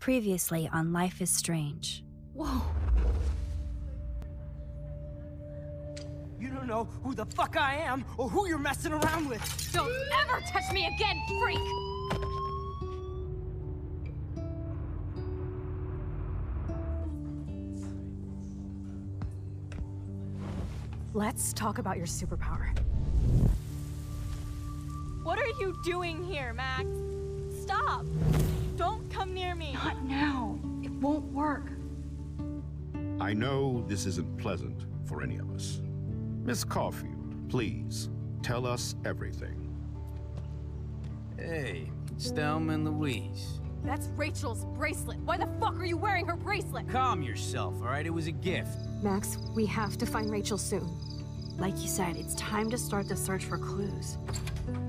Previously on Life is Strange. Whoa. You don't know who the fuck I am or who you're messing around with. Don't ever touch me again, freak! Let's talk about your superpower. What are you doing here, Max? Stop! Don't come near me! Not now. It won't work. I know this isn't pleasant for any of us. Miss Caulfield, please, tell us everything. Hey, it's Thelma and Louise. That's Rachel's bracelet. Why the fuck are you wearing her bracelet? Calm yourself, all right? It was a gift. Max, we have to find Rachel soon. Like you said, it's time to start the search for clues.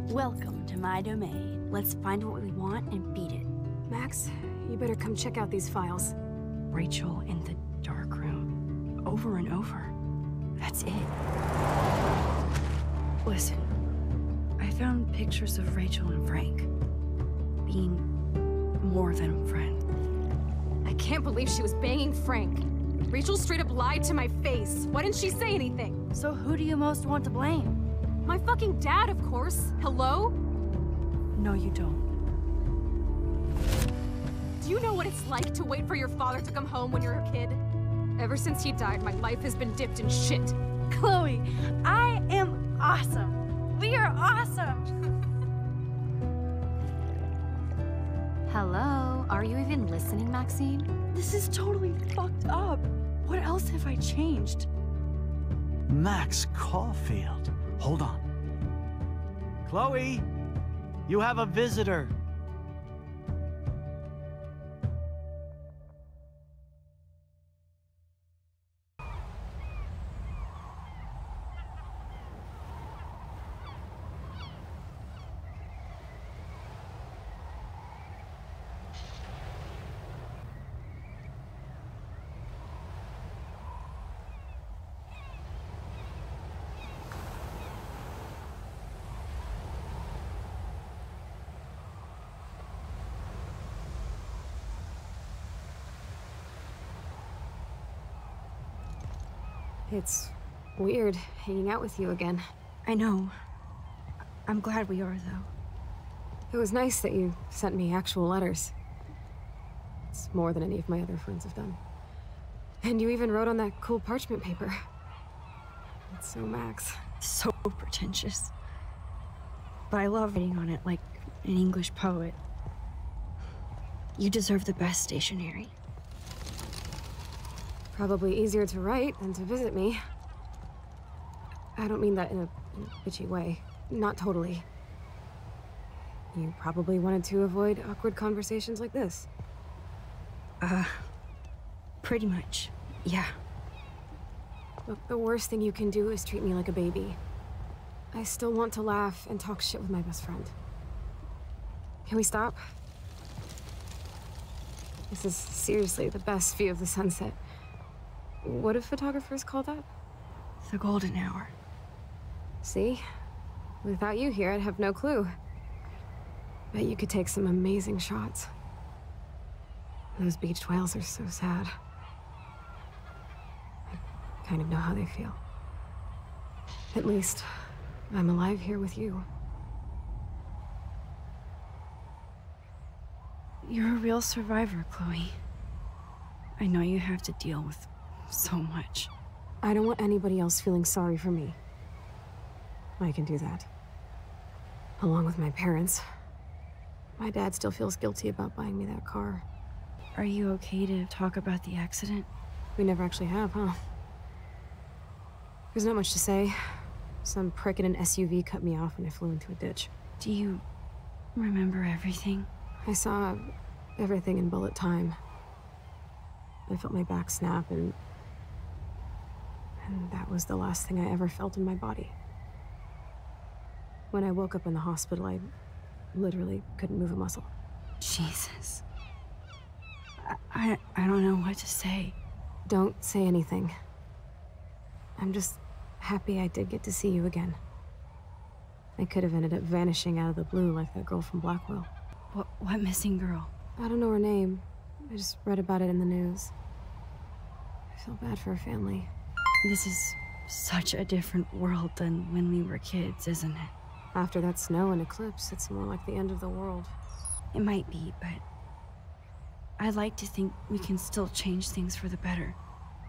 Welcome to my domain. Let's find what we want and beat it. Max, you better come check out these files. Rachel in the dark room. Over and over. That's it. Listen, I found pictures of Rachel and Frank being more than friends. I can't believe she was banging Frank. Rachel straight up lied to my face. Why didn't she say anything? So who do you most want to blame? My fucking dad, of course. Hello? No, you don't. Do you know what it's like to wait for your father to come home when you're a kid? Ever since he died, my life has been dipped in shit. Chloe, I am awesome! We are awesome! Hello? Are you even listening, Maxine? This is totally fucked up. What else have I changed? Max Caulfield. Hold on. Chloe, you have a visitor. It's weird hanging out with you again. I know. I'm glad we are, though. It was nice that you sent me actual letters. It's more than any of my other friends have done. And you even wrote on that cool parchment paper. It's so Max. So pretentious. But I love writing on it like an English poet. You deserve the best stationery. Probably easier to write than to visit me. I don't mean that in a bitchy way. Not totally. You probably wanted to avoid awkward conversations like this. Pretty much, yeah. Look, the worst thing you can do is treat me like a baby. I still want to laugh and talk shit with my best friend. Can we stop? This is seriously the best view of the sunset. What do photographers call that? The golden hour. See? Without you here, I'd have no clue. Bet you could take some amazing shots. Those beached whales are so sad. I kind of know how they feel. At least, I'm alive here with you. You're a real survivor, Chloe. I know you have to deal with so much. I don't want anybody else feeling sorry for me. I can do that. Along with my parents. My dad still feels guilty about buying me that car. Are you okay to talk about the accident? We never actually have, huh? There's not much to say. Some prick in an SUV cut me off when I flew into a ditch. Do you remember everything? I saw everything in bullet time. I felt my back snap and that was the last thing I ever felt in my body. When I woke up in the hospital, I literally couldn't move a muscle. Jesus. I don't know what to say. Don't say anything. I'm just happy I did get to see you again. I could have ended up vanishing out of the blue like that girl from Blackwell. What missing girl? I don't know her name. I just read about it in the news. I feel bad for her family. This is such a different world than when we were kids, isn't it? After that snow and eclipse, it's more like the end of the world. It might be, but I'd like to think we can still change things for the better.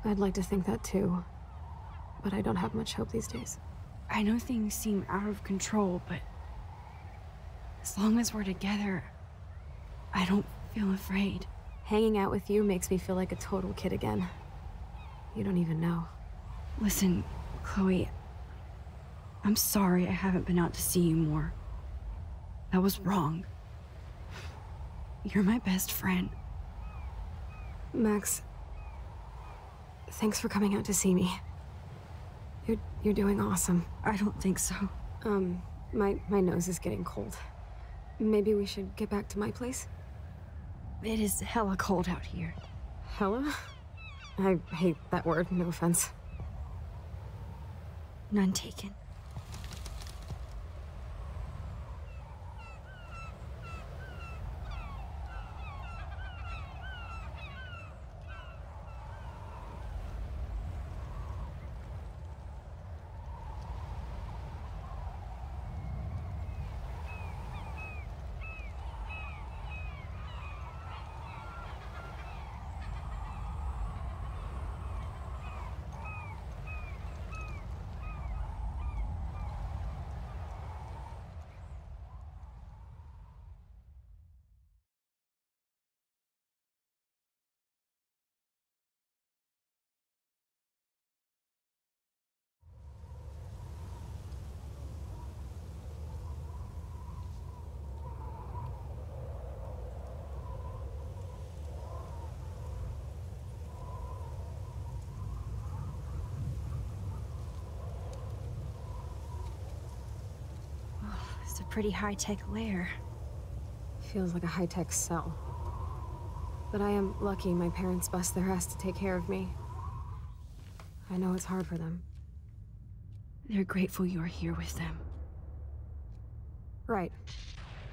I'd like to think that too, but I don't have much hope these days. I know things seem out of control, but as long as we're together, I don't feel afraid. Hanging out with you makes me feel like a total kid again. You don't even know. Listen, Chloe, I'm sorry I haven't been out to see you more. That was wrong. You're my best friend. Max, thanks for coming out to see me. You're doing awesome. I don't think so. My nose is getting cold. Maybe we should get back to my place? It is hella cold out here. Hella? I hate that word, no offense. None taken. It's a pretty high-tech lair. Feels like a high-tech cell. But I am lucky my parents bust their ass to take care of me. I know it's hard for them. They're grateful you're here with them. Right.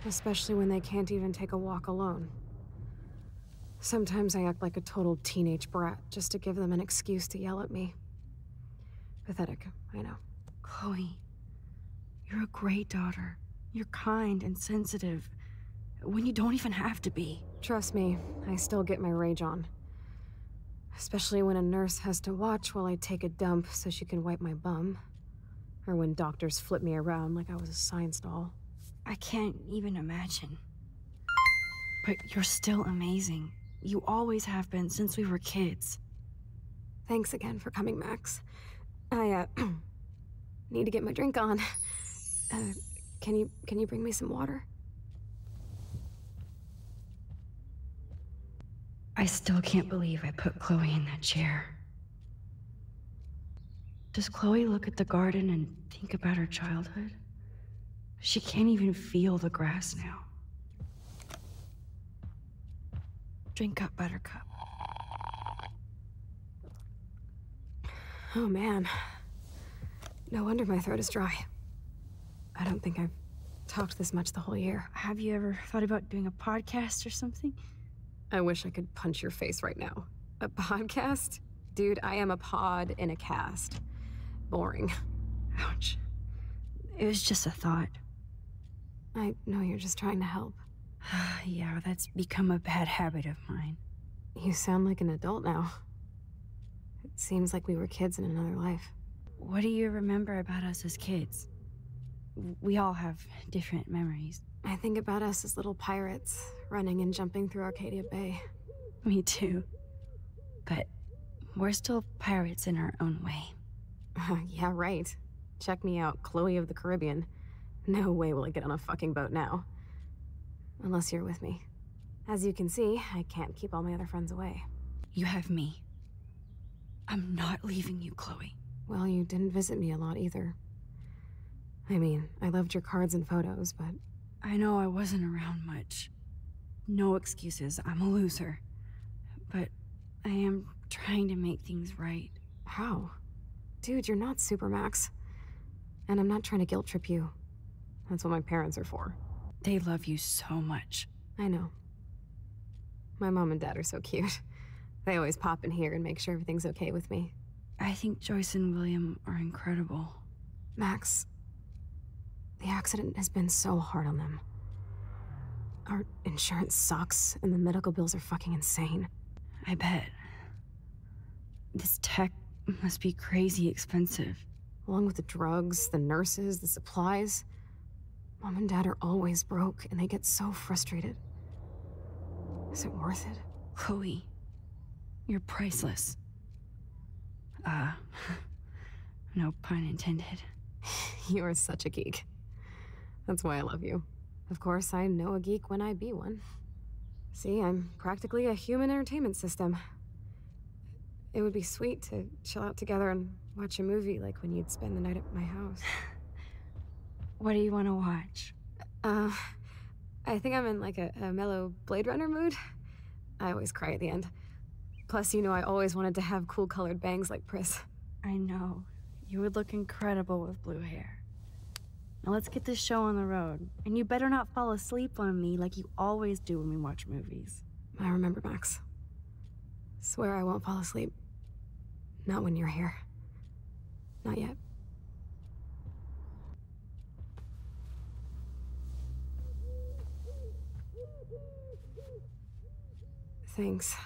Especially when they can't even take a walk alone. Sometimes I act like a total teenage brat just to give them an excuse to yell at me. Pathetic, I know. Chloe, you're a great daughter. You're kind and sensitive, when you don't even have to be. Trust me, I still get my rage on. Especially when a nurse has to watch while I take a dump so she can wipe my bum. Or when doctors flip me around like I was a science doll. I can't even imagine. But you're still amazing. You always have been since we were kids. Thanks again for coming, Max. I, need to get my drink on. Can you bring me some water? I still can't believe I put Chloe in that chair. Does Chloe look at the garden and think about her childhood? She can't even feel the grass now. Drink up, Buttercup. Oh man. No wonder my throat is dry. I don't think I've talked this much the whole year. Have you ever thought about doing a podcast or something? I wish I could punch your face right now. A podcast? Dude, I am a pod in a cast. Boring. Ouch. It was just a thought. I know you're just trying to help. Yeah, that's become a bad habit of mine. You sound like an adult now. It seems like we were kids in another life. What do you remember about us as kids? We all have different memories. I think about us as little pirates, running and jumping through Arcadia Bay. Me too. But we're still pirates in our own way. Yeah, right. Check me out, Chloe of the Caribbean. No way will I get on a fucking boat now. Unless you're with me. As you can see, I can't keep all my other friends away. You have me. I'm not leaving you, Chloe. Well, you didn't visit me a lot either. I mean, I loved your cards and photos, but... I know I wasn't around much. No excuses, I'm a loser. But I am trying to make things right. How? Dude, you're not Supermax. And I'm not trying to guilt trip you. That's what my parents are for. They love you so much. I know. My mom and dad are so cute. They always pop in here and make sure everything's okay with me. I think Joyce and William are incredible. Max, the accident has been so hard on them. Our insurance sucks, and the medical bills are fucking insane. I bet. This tech must be crazy expensive. Along with the drugs, the nurses, the supplies. Mom and Dad are always broke, and they get so frustrated. Is it worth it? Chloe, you're priceless. No pun intended. You are such a geek. That's why I love you. Of course, I know a geek when I be one. See, I'm practically a human entertainment system. It would be sweet to chill out together and watch a movie like when you'd spend the night at my house. What do you want to watch? I think I'm in like a mellow Blade Runner mood. I always cry at the end. Plus, you know I always wanted to have cool colored bangs like Pris. I know. You would look incredible with blue hair. Now let's get this show on the road. And you better not fall asleep on me like you always do when we watch movies. I remember, Max. Swear I won't fall asleep. Not when you're here. Not yet. Thanks.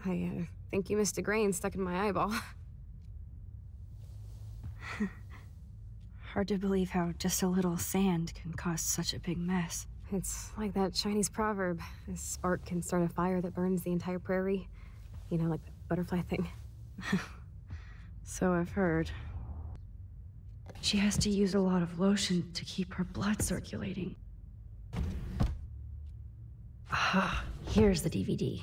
I think you missed a grain stuck in my eyeball. Hard to believe how just a little sand can cause such a big mess. It's like that Chinese proverb. A spark can start a fire that burns the entire prairie. You know, like the butterfly thing. So I've heard. She has to use a lot of lotion to keep her blood circulating. Aha, here's the DVD.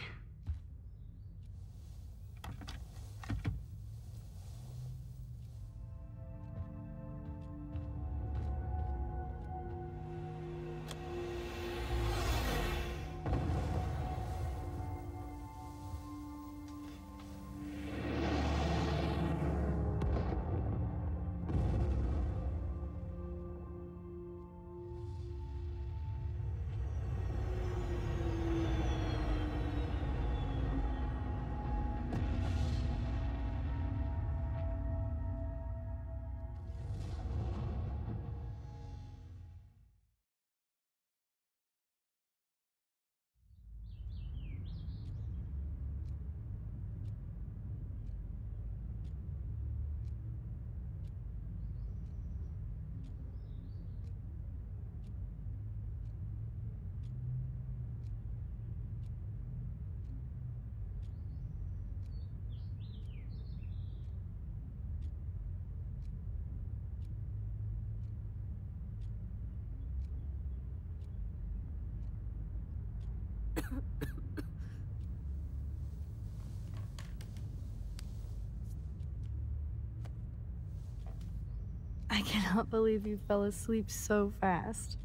I cannot believe you fell asleep so fast.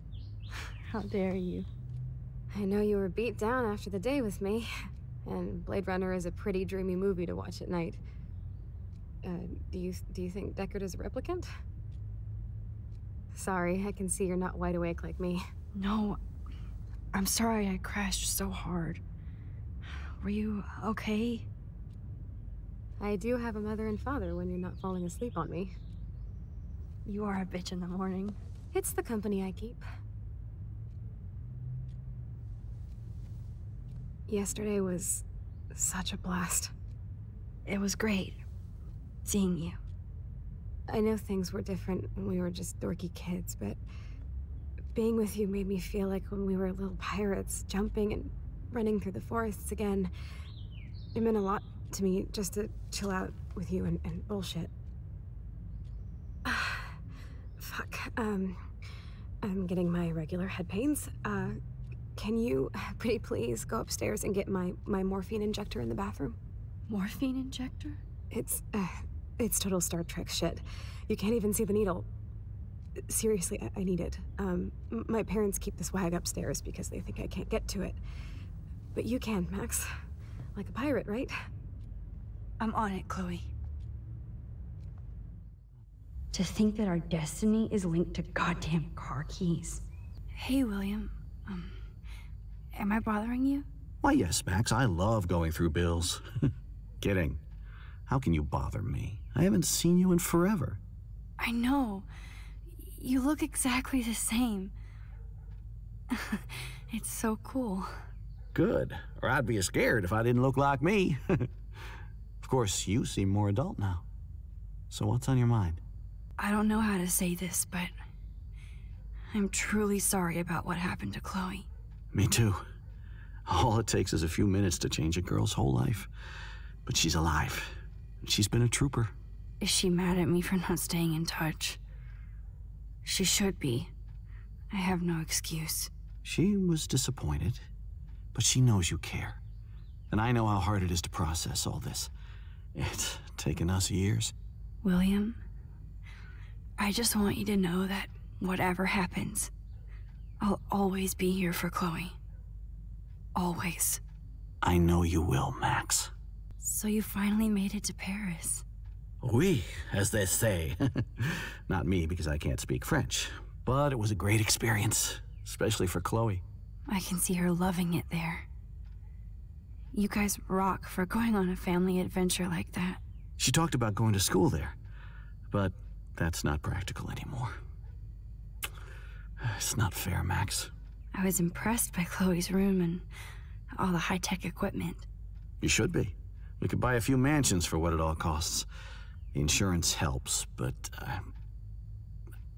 How dare you? I know you were beat down after the day with me, and Blade Runner is a pretty dreamy movie to watch at night. Do you think Deckard is a replicant? Sorry, I can see you're not wide awake like me. No, I'm sorry I crashed so hard. Were you okay? I do have a mother and father when you're not falling asleep on me. You are a bitch in the morning. It's the company I keep. Yesterday was such a blast. It was great seeing you. I know things were different when we were just dorky kids, but being with you made me feel like when we were little pirates, jumping and running through the forests again. It meant a lot to me just to chill out with you and bullshit. Fuck, I'm getting my regular head pains. Can you, pretty please, go upstairs and get my morphine injector in the bathroom? Morphine injector? It's total Star Trek shit. You can't even see the needle. Seriously, I need it. My parents keep the swag upstairs because they think I can't get to it. But you can, Max. Like a pirate, right? I'm on it, Chloe. To think that our destiny is linked to goddamn car keys. Hey, William. Am I bothering you? Why, yes, Max, I love going through bills. Kidding. How can you bother me? I haven't seen you in forever. I know. You look exactly the same. It's so cool. Good. Or I'd be scared if I didn't look like me. Of course, you seem more adult now. So what's on your mind? I don't know how to say this, but I'm truly sorry about what happened to Chloe. Me too. All it takes is a few minutes to change a girl's whole life. But she's alive. She's been a trooper. Is she mad at me for not staying in touch? She should be. I have no excuse. She was disappointed, but she knows you care. And I know how hard it is to process all this. It's taken us years. William, I just want you to know that whatever happens, I'll always be here for Chloe. Always. I know you will, Max. So you finally made it to Paris. Oui, as they say. Not me, because I can't speak French. But it was a great experience, especially for Chloe. I can see her loving it there. You guys rock for going on a family adventure like that. She talked about going to school there, but that's not practical anymore. It's not fair, Max. I was impressed by Chloe's room and all the high-tech equipment. You should be. We could buy a few mansions for what it all costs. The insurance helps, but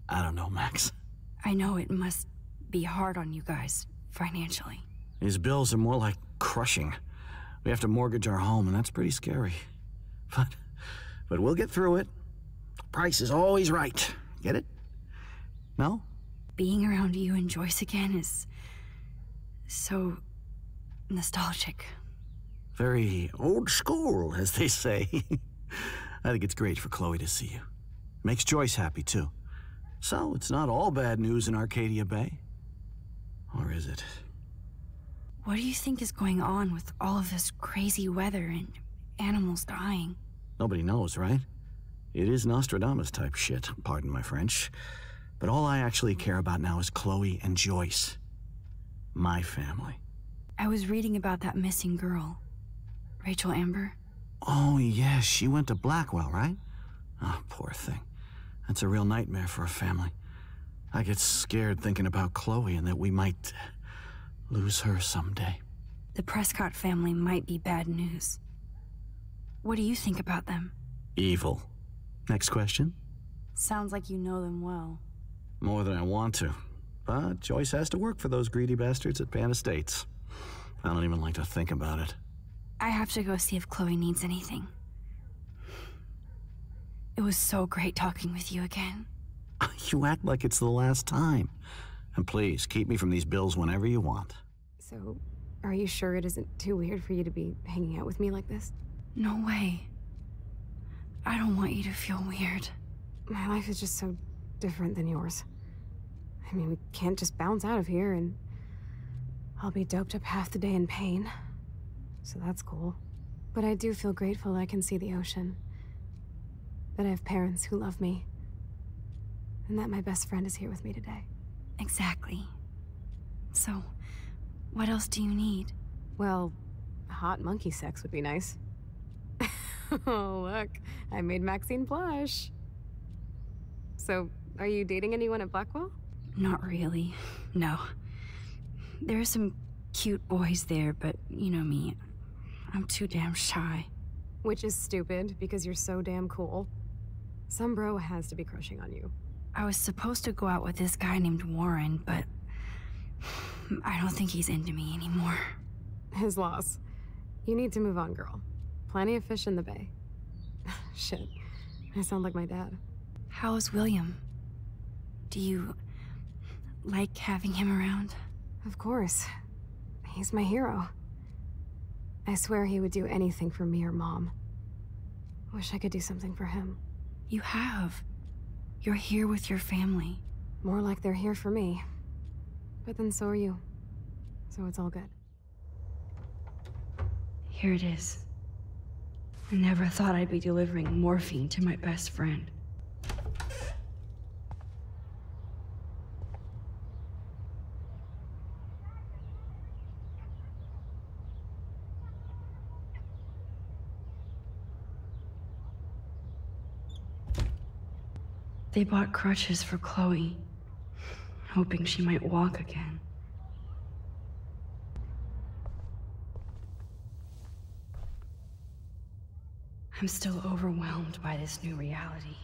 I don't know, Max. I know it must be hard on you guys, financially. These bills are more like crushing. We have to mortgage our home, and that's pretty scary. But we'll get through it. Price is always right. Get it? No? Being around you and Joyce again is so nostalgic. Very old school, as they say. I think it's great for Chloe to see you. Makes Joyce happy, too. So, it's not all bad news in Arcadia Bay. Or is it? What do you think is going on with all of this crazy weather and animals dying? Nobody knows, right? It is Nostradamus-type shit, pardon my French. But all I actually care about now is Chloe and Joyce. My family. I was reading about that missing girl. Rachel Amber. Oh, yeah, she went to Blackwell, right? Oh, poor thing. That's a real nightmare for a family. I get scared thinking about Chloe and that we might lose her someday. The Prescott family might be bad news. What do you think about them? Evil. Next question? Sounds like you know them well. More than I want to. But Joyce has to work for those greedy bastards at Pan Estates. I don't even like to think about it. I have to go see if Chloe needs anything. It was so great talking with you again. You act like it's the last time. And please, keep me from these bills whenever you want. So, are you sure it isn't too weird for you to be hanging out with me like this? No way. I don't want you to feel weird. My life is just so different than yours. I mean, we can't just bounce out of here and I'll be doped up half the day in pain. So that's cool. But I do feel grateful I can see the ocean. That I have parents who love me. And that my best friend is here with me today. Exactly. So, what else do you need? Well, hot monkey sex would be nice. Oh, look. I made Maxine blush. So, are you dating anyone at Blackwell? Not really. No. There are some cute boys there, but you know me. I'm too damn shy. Which is stupid, because you're so damn cool. Some bro has to be crushing on you. I was supposed to go out with this guy named Warren, but I don't think he's into me anymore. His loss. You need to move on, girl. Plenty of fish in the bay. Shit. I sound like my dad. How is William? Do you like having him around? Of course. He's my hero. I swear he would do anything for me or Mom. Wish I could do something for him. You have. You're here with your family. More like they're here for me. But then so are you. So it's all good. Here it is. I never thought I'd be delivering morphine to my best friend. They bought crutches for Chloe, hoping she might walk again. I'm still overwhelmed by this new reality.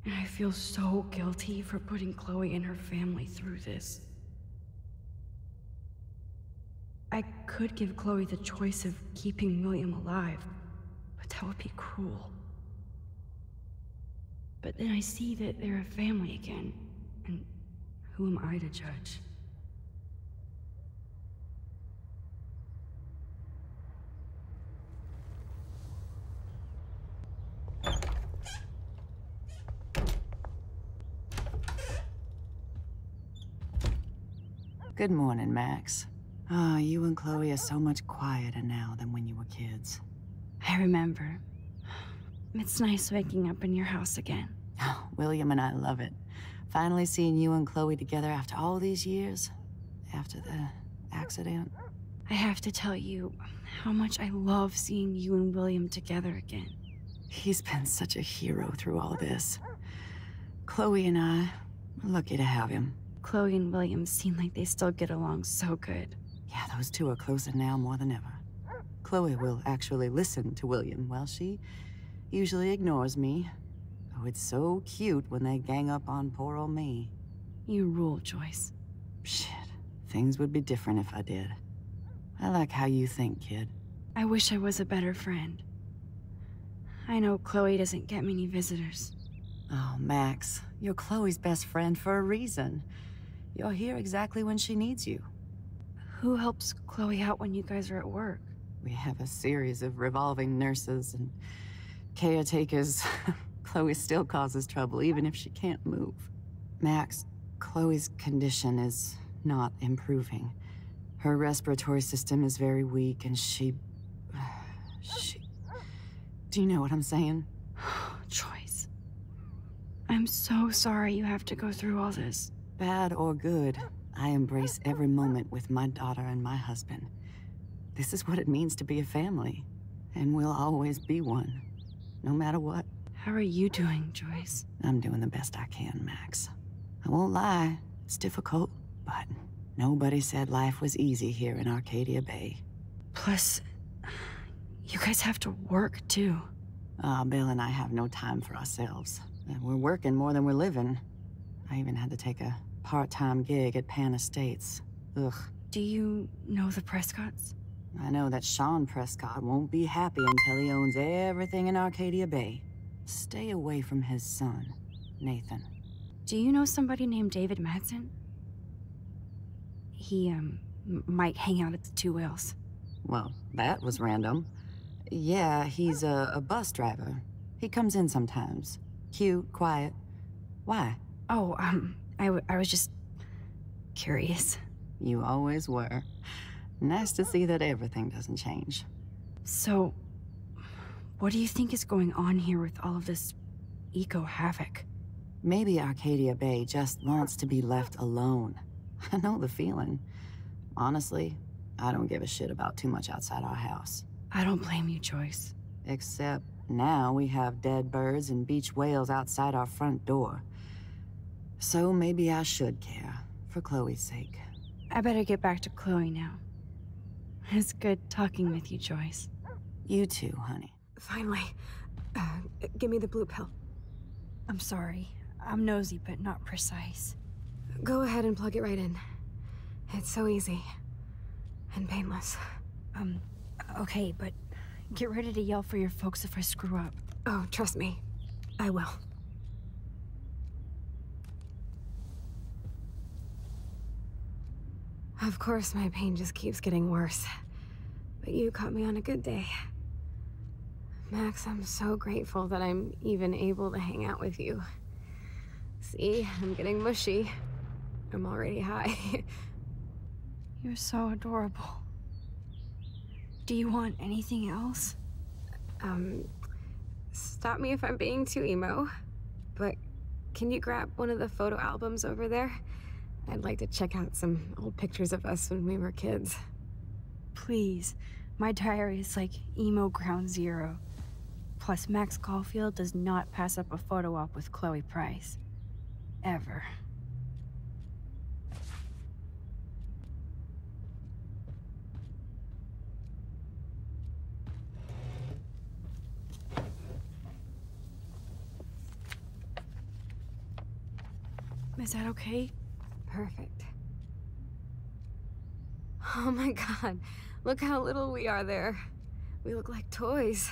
And I feel so guilty for putting Chloe and her family through this. I could give Chloe the choice of keeping William alive, but that would be cruel. But then I see that they're a family again, and who am I to judge? Good morning, Max. Ah, you and Chloe are so much quieter now than when you were kids. I remember. It's nice waking up in your house again. Oh, William and I love it. Finally seeing you and Chloe together after all these years. After the accident. I have to tell you how much I love seeing you and William together again. He's been such a hero through all this. Chloe and I are lucky to have him. Chloe and William seem like they still get along so good. Yeah, those two are closer now more than ever. Chloe will actually listen to William, while she usually ignores me. Oh, it's so cute when they gang up on poor old me. You rule, Joyce. Shit, things would be different if I did. I like how you think, kid. I wish I was a better friend. I know Chloe doesn't get many visitors. Oh, Max, you're Chloe's best friend for a reason. You're here exactly when she needs you. Who helps Chloe out when you guys are at work? We have a series of revolving nurses and caretakers. Chloe still causes trouble, even if she can't move. Max, Chloe's condition is not improving. Her respiratory system is very weak, and she... Do you know what I'm saying? Joyce. I'm so sorry you have to go through all this. Bad or good, I embrace every moment with my daughter and my husband. This is what it means to be a family, and we'll always be one, no matter what. How are you doing, Joyce? I'm doing the best I can, Max. I won't lie, it's difficult, but nobody said life was easy here in Arcadia Bay. Plus, you guys have to work, too. Bill and I have no time for ourselves. We're working more than we're living. I even had to take a part-time gig at Pan Estates. Ugh. Do you know the Prescotts? I know that Sean Prescott won't be happy until he owns everything in Arcadia Bay. Stay away from his son, Nathan. Do you know somebody named David Madsen? He, might hang out at the Two Whales. Well, that was random. Yeah, he's a bus driver. He comes in sometimes. Cute, quiet. Why? Oh, I was just curious. You always were. Nice to see that everything doesn't change. So, what do you think is going on here with all of this eco-havoc? Maybe Arcadia Bay just wants to be left alone. I know the feeling. Honestly, I don't give a shit about too much outside our house. I don't blame you, Joyce. Except now we have dead birds and beach whales outside our front door. So maybe I should care, for Chloe's sake. I better get back to Chloe now. It's good talking with you, Joyce. You too, honey. Finally. Give me the blue pill. I'm sorry. I'm nosy, but not precise. Go ahead and plug it right in. It's so easy. And painless. Okay, but get ready to yell for your folks if I screw up. Oh, trust me. I will. Of course, my pain just keeps getting worse. But you caught me on a good day. Max, I'm so grateful that I'm even able to hang out with you. See, I'm getting mushy. I'm already high. You're so adorable. Do you want anything else? Stop me if I'm being too emo, but can you grab one of the photo albums over there? I'd like to check out some old pictures of us when we were kids. Please. My diary is like emo ground zero. Plus, Max Caulfield does not pass up a photo op with Chloe Price. Ever. Is that okay? Perfect. Oh my god, look how little we are there. We look like toys.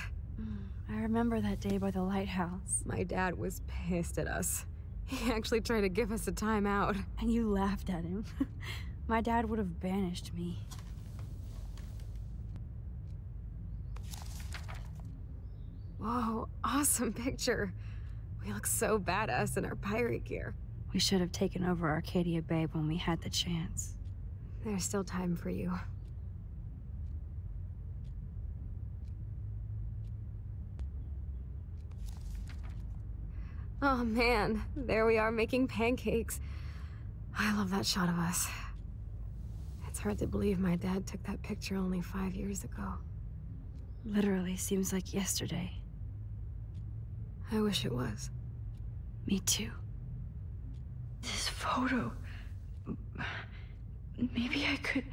I remember that day by the lighthouse. My dad was pissed at us. He actually tried to give us a timeout. And you laughed at him. My dad would have banished me. Whoa, awesome picture. We look so badass in our pirate gear. We should have taken over Arcadia Bay when we had the chance. There's still time for you. Oh man, there we are making pancakes. I love that shot of us. It's hard to believe my dad took that picture only 5 years ago. Literally seems like yesterday. I wish it was. Me too. This photo... Maybe I could...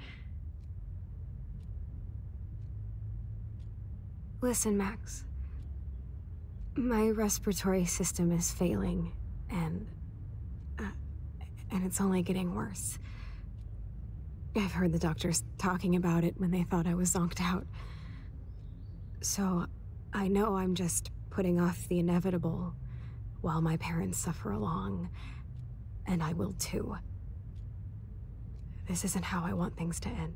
Listen, Max. My respiratory system is failing, and it's only getting worse. I've heard the doctors talking about it when they thought I was zonked out. So, I know I'm just putting off the inevitable while my parents suffer along, and I will too. This isn't how I want things to end.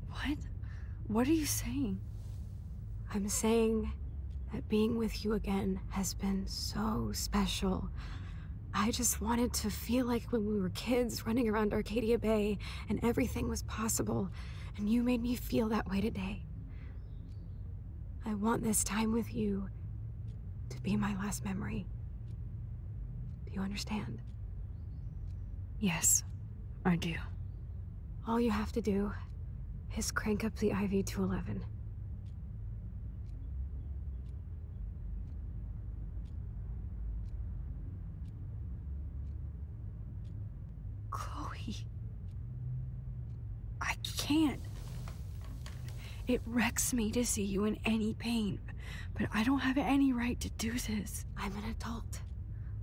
What? What are you saying? I'm saying that being with you again has been so special. I just wanted to feel like when we were kids running around Arcadia Bay and everything was possible, and you made me feel that way today. I want this time with you to be my last memory. Do you understand? Yes, I do. All you have to do is crank up the IV to 11. Chloe. I can't. It wrecks me to see you in any pain, but I don't have any right to do this. I'm an adult.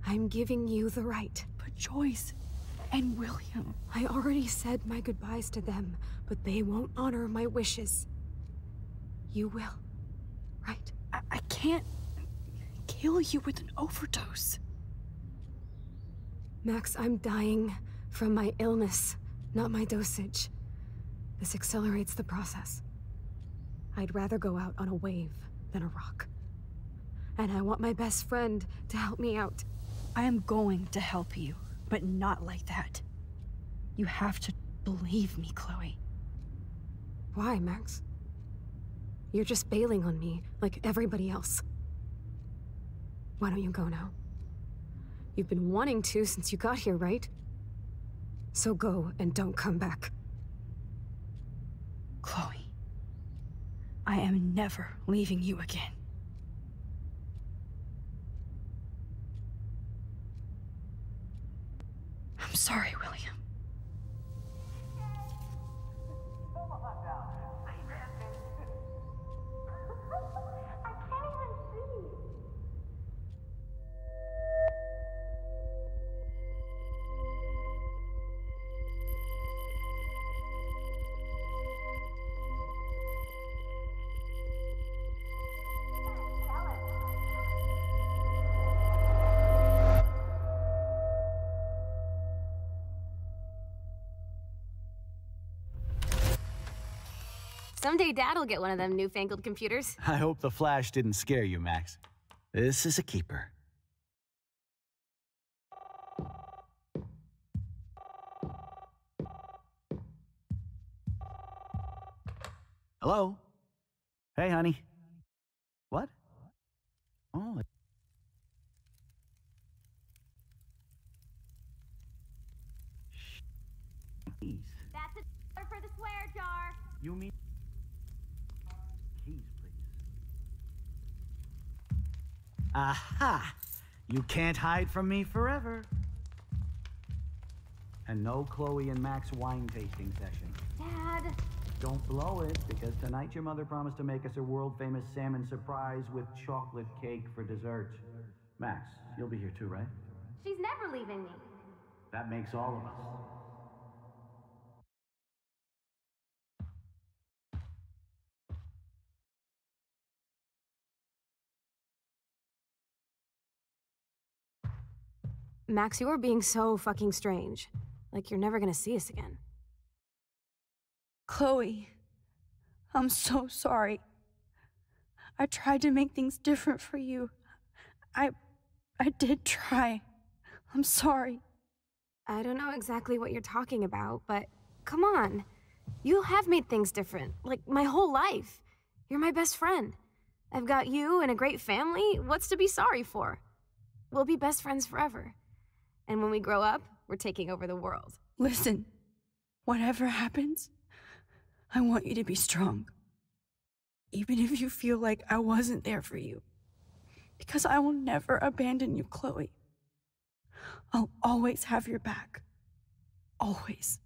I'm giving you the right. But Joyce and William... I already said my goodbyes to them, but they won't honor my wishes. You will, right? I can't kill you with an overdose. Max, I'm dying from my illness, not my dosage. This accelerates the process. I'd rather go out on a wave than a rock. And I want my best friend to help me out. I am going to help you, but not like that. You have to believe me, Chloe. Why, Max? You're just bailing on me like everybody else. Why don't you go now? You've been wanting to since you got here, right? So go and don't come back. Chloe, I am never leaving you again. I'm sorry, William. Someday Dad'll get one of them newfangled computers. I hope the flash didn't scare you, Max. This is a keeper. Hello? Hey, honey. What? Oh. Keys. That's $1 for the swear jar. You mean... Keys, please. Aha! You can't hide from me forever. And no Chloe and Max wine tasting session. Dad! Don't blow it, because tonight your mother promised to make us a world-famous salmon surprise with chocolate cake for dessert. Max, you'll be here too, right? She's never leaving me. That makes all of us. Max, you're being so fucking strange. Like you're never gonna see us again. Chloe, I'm so sorry. I tried to make things different for you. I did try. I'm sorry. I don't know exactly what you're talking about, but come on. You have made things different, like my whole life. You're my best friend. I've got you and a great family. What's to be sorry for? We'll be best friends forever. And when we grow up, we're taking over the world. Listen, whatever happens, I want you to be strong. Even if you feel like I wasn't there for you. Because I will never abandon you, Chloe. I'll always have your back. Always.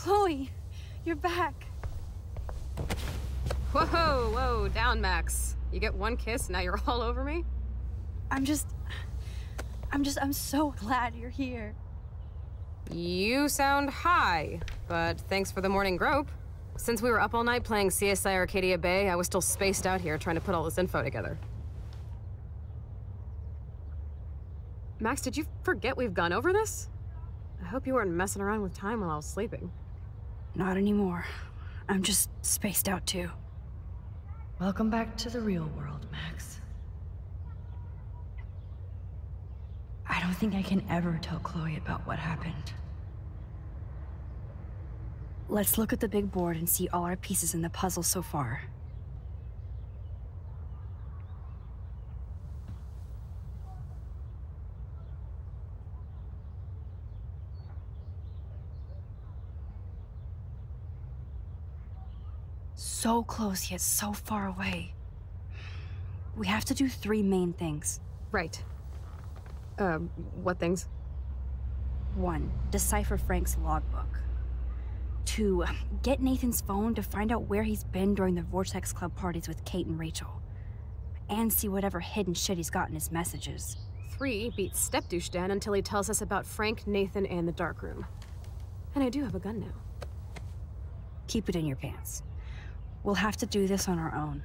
Chloe, you're back. Whoa, down, Max. You get one kiss, now you're all over me? I'm so glad you're here. You sound high, but thanks for the morning grope. Since we were up all night playing CSI Arcadia Bay, I was still spaced out here trying to put all this info together. Max, did you forget we've gone over this? I hope you weren't messing around with time while I was sleeping. Not anymore. I'm just spaced out too. Welcome back to the real world, Max. I don't think I can ever tell Chloe about what happened. Let's look at the big board and see all our pieces in the puzzle so far. So close, yet so far away. We have to do 3 main things. Right. What things? 1, decipher Frank's logbook. 2, get Nathan's phone to find out where he's been during the Vortex Club parties with Kate and Rachel. And see whatever hidden shit he's got in his messages. 3, beat Step-Douche Dan until he tells us about Frank, Nathan, and the dark room. And I do have a gun now. Keep it in your pants. We'll have to do this on our own.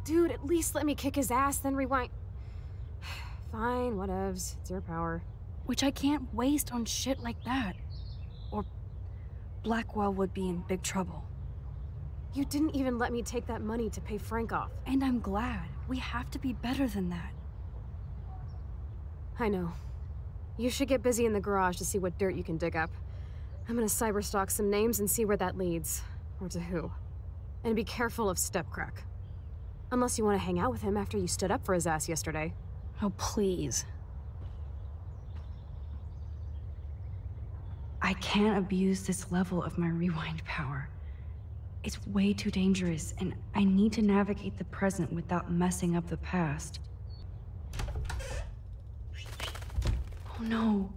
Dude, at least let me kick his ass, then rewind. Fine, whatevs. It's your power. Which I can't waste on shit like that. Or Blackwell would be in big trouble. You didn't even let me take that money to pay Frank off. And I'm glad. We have to be better than that. I know. You should get busy in the garage to see what dirt you can dig up. I'm gonna cyberstalk some names and see where that leads. Or to who. And be careful of Stepcrack. Unless you want to hang out with him after you stood up for his ass yesterday. Oh, please. I can't abuse this level of my rewind power. It's way too dangerous, and I need to navigate the present without messing up the past. Oh no,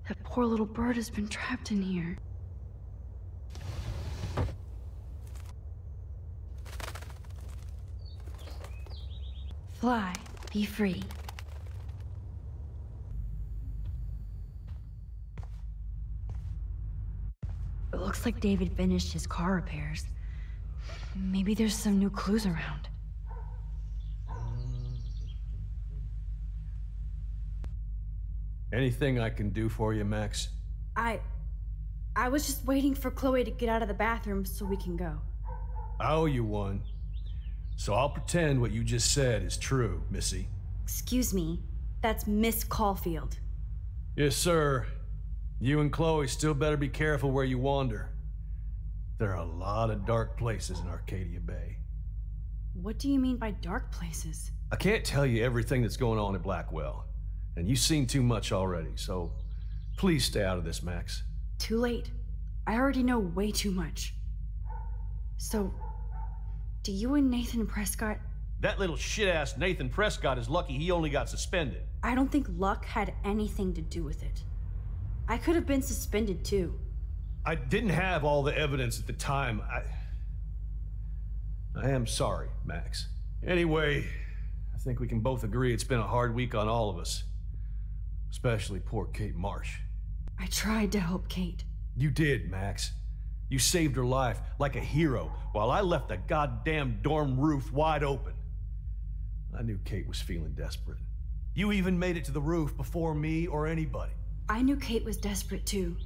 that poor little bird has been trapped in here. Fly, be free. It looks like David finished his car repairs. Maybe there's some new clues around. Anything I can do for you, Max? I was just waiting for Chloe to get out of the bathroom so we can go. I owe you one. So I'll pretend what you just said is true, Missy. Excuse me, that's Miss Caulfield. Yes, sir. You and Chloe still better be careful where you wander. There are a lot of dark places in Arcadia Bay. What do you mean by dark places? I can't tell you everything that's going on at Blackwell, and you've seen too much already, so please stay out of this, Max. Too late. I already know way too much. So, do you and Nathan Prescott... That little shit-ass Nathan Prescott is lucky he only got suspended. I don't think luck had anything to do with it. I could have been suspended too. I didn't have all the evidence at the time. I am sorry, Max. Anyway, I think we can both agree it's been a hard week on all of us. Especially poor Kate Marsh. I tried to help Kate. You did, Max. You saved her life like a hero while I left the goddamn dorm roof wide open. I knew Kate was feeling desperate. You even made it to the roof before me or anybody. I knew Kate was desperate too.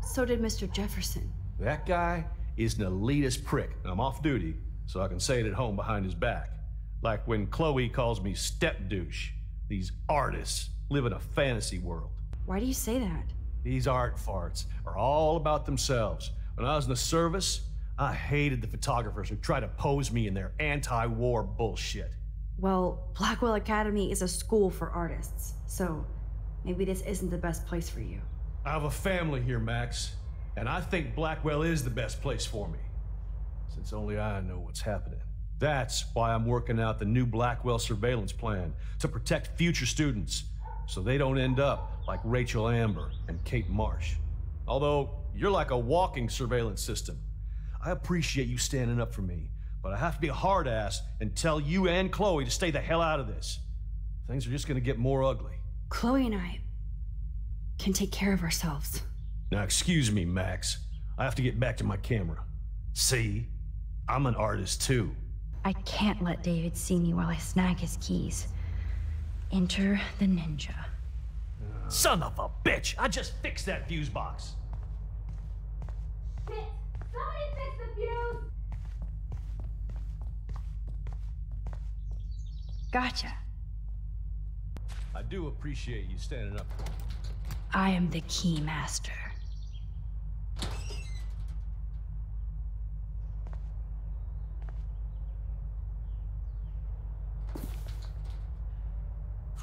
So did Mr. Jefferson. That guy is an elitist prick, and I'm off duty, so I can say it at home behind his back. Like when Chloe calls me step douche. These artists live in a fantasy world. Why do you say that? These art farts are all about themselves. When I was in the service, I hated the photographers who try to pose me in their anti-war bullshit. Well, Blackwell Academy is a school for artists, so maybe this isn't the best place for you. I have a family here, Max, and I think Blackwell is the best place for me, since only I know what's happening. That's why I'm working out the new Blackwell surveillance plan to protect future students, so they don't end up like Rachel Amber and Kate Marsh. Although, you're like a walking surveillance system. I appreciate you standing up for me, but I have to be a hard ass and tell you and Chloe to stay the hell out of this. Things are just gonna get more ugly. Chloe and I can take care of ourselves. Now, excuse me, Max. I have to get back to my camera. See? I'm an artist, too. I can't let David see me while I snag his keys. Enter the ninja. Son of a bitch! I just fixed that fuse box. Somebody fix the fuse! Gotcha. I do appreciate you standing up for me. I am the key master.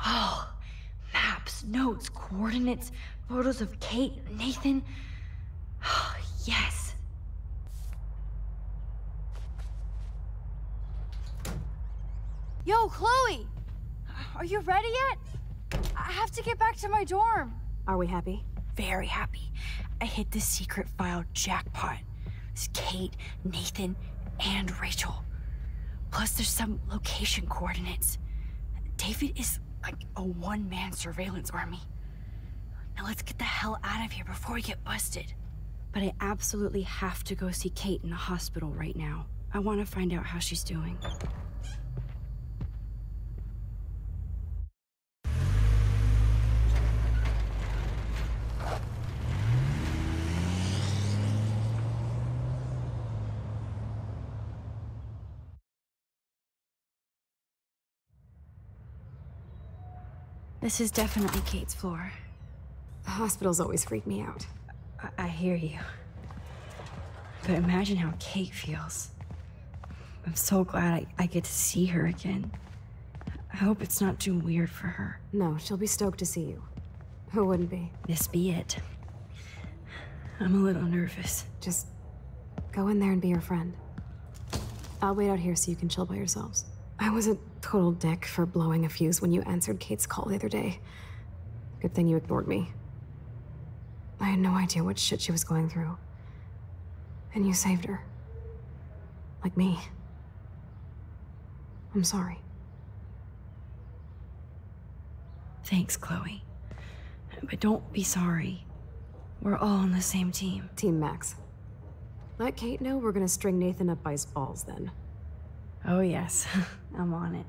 Oh, maps, notes, coordinates, photos of Kate, Nathan. Oh, yes. Yo, Chloe! Are you ready yet? I have to get back to my dorm. Are we happy? Very happy. I hit the secret file jackpot. It's Kate, Nathan, and Rachel. Plus there's some location coordinates. David is like a one-man surveillance army. Now let's get the hell out of here before we get busted. But I absolutely have to go see Kate in the hospital right now. I want to find out how she's doing. This is definitely Kate's floor. The hospitals always freak me out. I hear you. But imagine how Kate feels. I'm so glad I get to see her again. I hope it's not too weird for her. No, she'll be stoked to see you. Who wouldn't be? This be it. I'm a little nervous. Just go in there and be your friend. I'll wait out here so you can chill by yourselves. I was a total dick for blowing a fuse when you answered Kate's call the other day. Good thing you ignored me. I had no idea what shit she was going through. And you saved her. Like me. I'm sorry. Thanks, Chloe. But don't be sorry. We're all on the same team. Team Max. Let Kate know we're gonna string Nathan up by his balls then. Oh yes, I'm on it.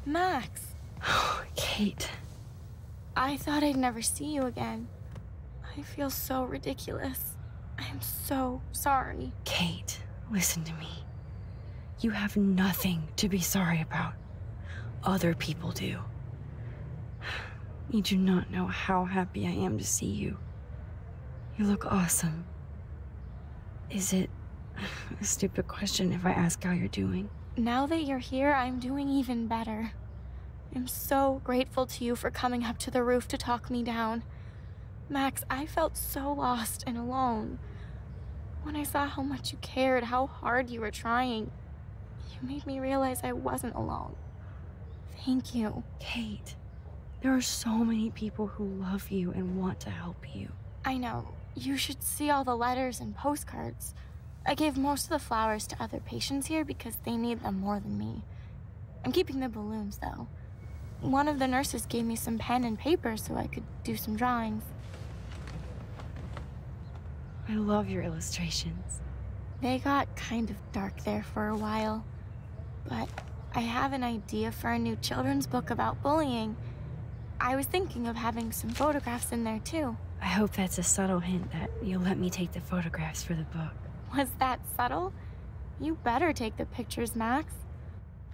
Max. Kate. I thought I'd never see you again. I feel so ridiculous. I'm so sorry. Kate, listen to me. You have nothing to be sorry about. Other people do. You do not know how happy I am to see you. You look awesome. Is it a stupid question if I ask how you're doing? Now that you're here, I'm doing even better. I'm so grateful to you for coming up to the roof to talk me down. Max, I felt so lost and alone. When I saw how much you cared, how hard you were trying, you made me realize I wasn't alone. Thank you. Kate, there are so many people who love you and want to help you. I know. You should see all the letters and postcards. I gave most of the flowers to other patients here because they need them more than me. I'm keeping the balloons, though. One of the nurses gave me some pen and paper so I could do some drawings. I love your illustrations. They got kind of dark there for a while, but I have an idea for a new children's book about bullying. I was thinking of having some photographs in there, too. I hope that's a subtle hint that you'll let me take the photographs for the book. Was that subtle? You better take the pictures, Max.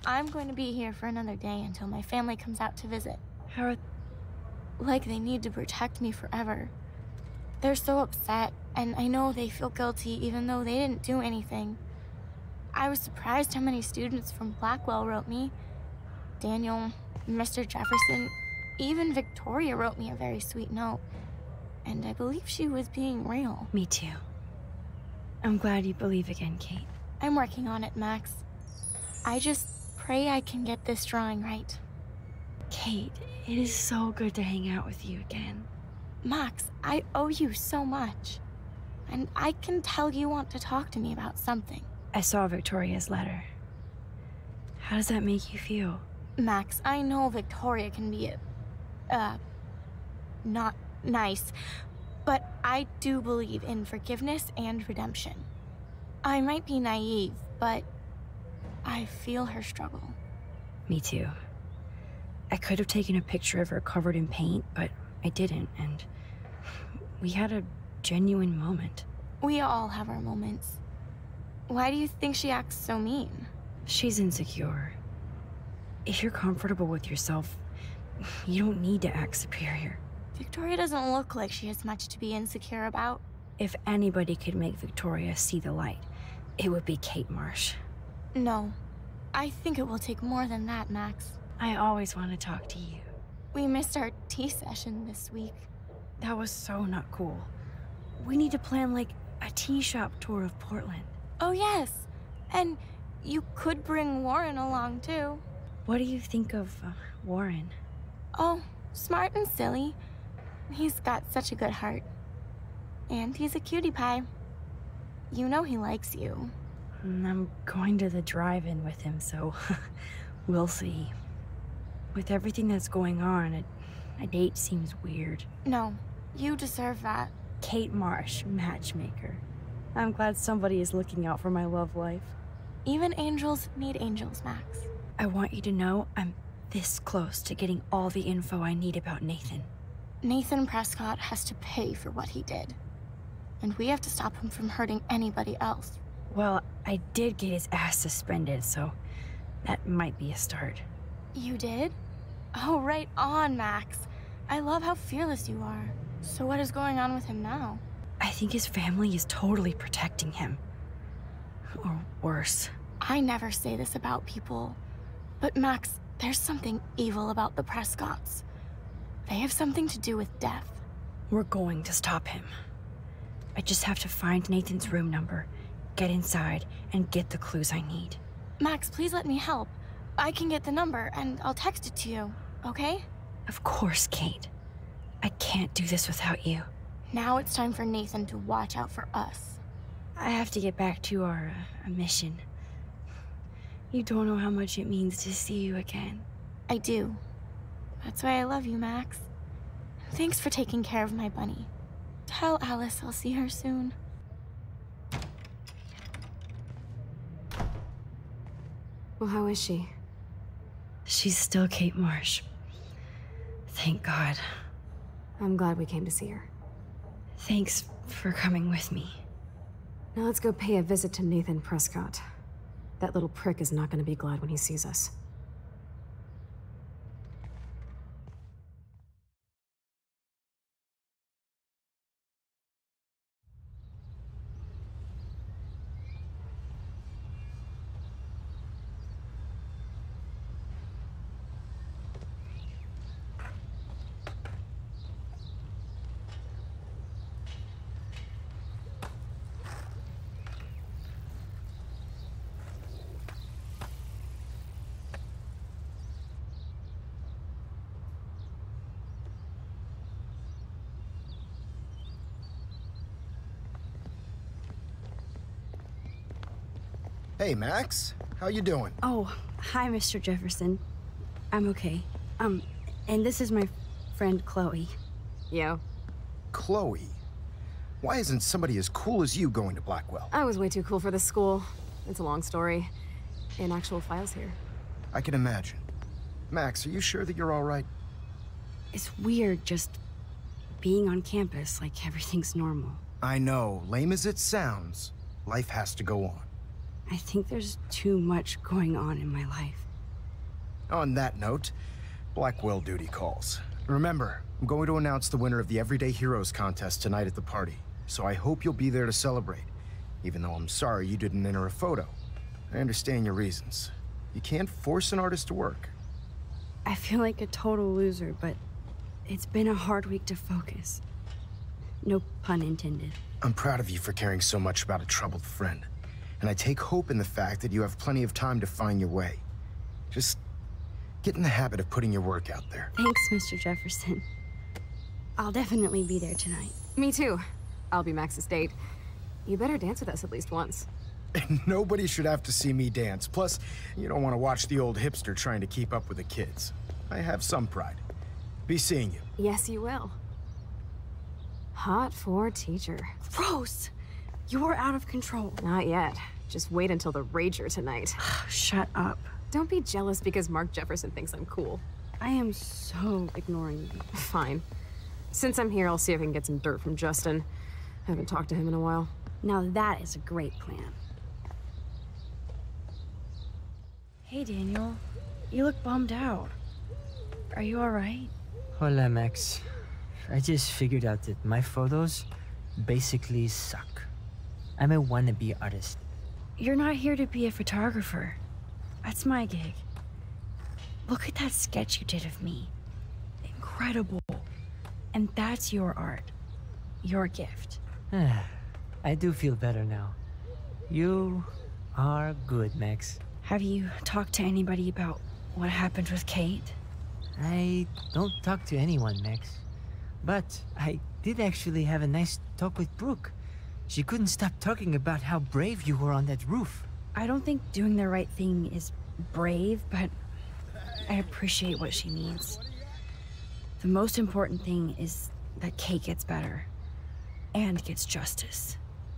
I'm going to be here for another day until my family comes out to visit. How are... Like they need to protect me forever. They're so upset, and I know they feel guilty even though they didn't do anything. I was surprised how many students from Blackwell wrote me. Daniel, Mr. Jefferson, even Victoria wrote me a very sweet note. And I believe she was being real. Me too. I'm glad you believe again, Kate. I'm working on it, Max. I just pray I can get this drawing right. Kate, it is so good to hang out with you again. Max, I owe you so much. And I can tell you want to talk to me about something. I saw Victoria's letter. How does that make you feel? Max, I know Victoria can be not nice, but I do believe in forgiveness and redemption. I might be naive, but I feel her struggle. Me too. I could have taken a picture of her covered in paint, but I didn't, and we had a genuine moment. We all have our moments. Why do you think she acts so mean? She's insecure. If you're comfortable with yourself, you don't need to act superior. Victoria doesn't look like she has much to be insecure about. If anybody could make Victoria see the light, it would be Kate Marsh. No. I think it will take more than that, Max. I always want to talk to you. We missed our tea session this week. That was so not cool. We need to plan, like, a tea shop tour of Portland. Oh, yes. And you could bring Warren along, too. What do you think of Warren? Oh, smart and silly. He's got such a good heart. And he's a cutie pie. You know he likes you. I'm going to the drive-in with him, so we'll see. With everything that's going on, a date seems weird. No, you deserve that. Kate Marsh, matchmaker. I'm glad somebody is looking out for my love life. Even angels need angels, Max. I want you to know I'm this close to getting all the info I need about Nathan. Nathan Prescott has to pay for what he did. And we have to stop him from hurting anybody else. Well, I did get his ass suspended, so that might be a start. You did? Oh, right on, Max. I love how fearless you are. So what is going on with him now? I think his family is totally protecting him. Or worse. I never say this about people. But Max, there's something evil about the Prescotts. They have something to do with death. We're going to stop him. I just have to find Nathan's room number, get inside, and get the clues I need. Max, please let me help. I can get the number, and I'll text it to you, okay? Of course, Kate. I can't do this without you. Now it's time for Nathan to watch out for us. I have to get back to our mission. You don't know how much it means to see you again. I do. That's why I love you, Max. Thanks for taking care of my bunny. Tell Alice I'll see her soon. Well, how is she? She's still Kate Marsh. Thank God. I'm glad we came to see her. Thanks for coming with me. Now let's go pay a visit to Nathan Prescott. That little prick is not going to be glad when he sees us. Hey, Max. How you doing? Oh, hi, Mr. Jefferson. I'm okay. And this is my friend, Chloe. Yo. Chloe? Why isn't somebody as cool as you going to Blackwell? I was way too cool for this school. It's a long story. In actual files here. I can imagine. Max, are you sure that you're all right? It's weird just being on campus like everything's normal. I know. Lame as it sounds, life has to go on. I think there's too much going on in my life. On that note, Blackwell duty calls. Remember, I'm going to announce the winner of the Everyday Heroes contest tonight at the party, so I hope you'll be there to celebrate, even though I'm sorry you didn't enter a photo. I understand your reasons. You can't force an artist to work. I feel like a total loser, but it's been a hard week to focus. No pun intended. I'm proud of you for caring so much about a troubled friend. And I take hope in the fact that you have plenty of time to find your way. Just get in the habit of putting your work out there. Thanks, Mr. Jefferson. I'll definitely be there tonight. Me too. I'll be Max's date. You better dance with us at least once. And nobody should have to see me dance. Plus, you don't want to watch the old hipster trying to keep up with the kids. I have some pride. Be seeing you. Yes, you will. Hot for teacher. Gross! You're out of control. Not yet. Just wait until the Rager tonight. Shut up. Don't be jealous because Mark Jefferson thinks I'm cool. I am so ignoring you. Fine. Since I'm here, I'll see if I can get some dirt from Justin. I haven't talked to him in a while. Now that is a great plan. Hey, Daniel. You look bummed out. Are you alright? Hola, Max. I just figured out that my photos basically suck. I'm a wannabe artist. You're not here to be a photographer. That's my gig. Look at that sketch you did of me. Incredible. And that's your art. Your gift. I do feel better now. You are good, Max. Have you talked to anybody about what happened with Kate? I don't talk to anyone, Max. But I did actually have a nice talk with Brooke. She couldn't stop talking about how brave you were on that roof. I don't think doing the right thing is brave, but I appreciate what she means. The most important thing is that Kate gets better and gets justice.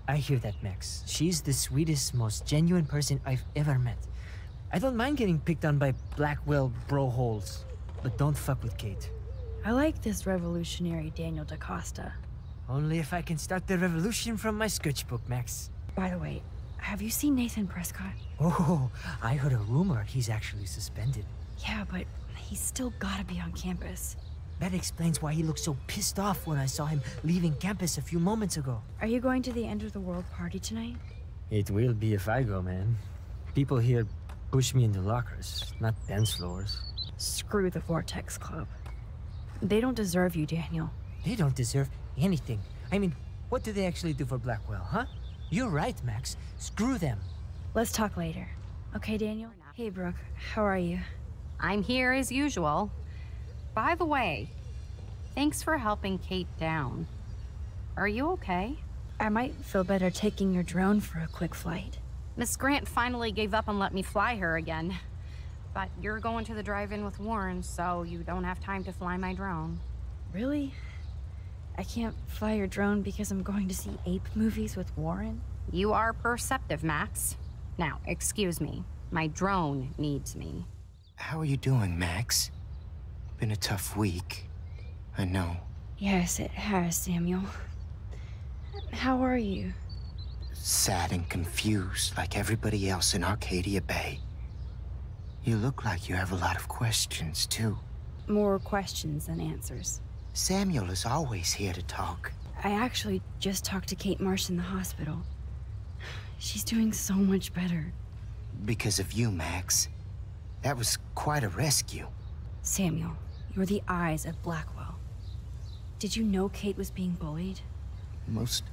I hear that, Max. She's the sweetest, most genuine person I've ever met. I don't mind getting picked on by Blackwell bro holes, but don't fuck with Kate. I like this revolutionary Daniel DaCosta. Only if I can start the revolution from my sketchbook, Max. By the way, have you seen Nathan Prescott? Oh, I heard a rumor he's actually suspended. Yeah, but he's still gotta be on campus. That explains why he looked so pissed off when I saw him leaving campus a few moments ago. Are you going to the End of the World party tonight? It will be if I go, man. People here push me into lockers, not dance floors. Screw the Vortex Club. They don't deserve you, Daniel. They don't deserve anything. I mean, what do they actually do for Blackwell, huh? You're right, Max. Screw them. Let's talk later. Okay, Daniel? Hey, Brooke. How are you? I'm here as usual. By the way, thanks for helping Kate down. Are you okay? I might feel better taking your drone for a quick flight. Miss Grant finally gave up and let me fly her again. But you're going to the drive-in with Warren, so you don't have time to fly my drone. Really? I can't fly your drone because I'm going to see ape movies with Warren? You are perceptive, Max. Now, excuse me. My drone needs me. How are you doing, Max? Been a tough week. I know. Yes, it has, Samuel. How are you? Sad and confused, like everybody else in Arcadia Bay. You look like you have a lot of questions, too. More questions than answers. Samuel is always here to talk. I actually just talked to Kate Marsh in the hospital. She's doing so much better. Because of you, Max. That was quite a rescue. Samuel, you're the eyes of Blackwell. Did you know Kate was being bullied? Most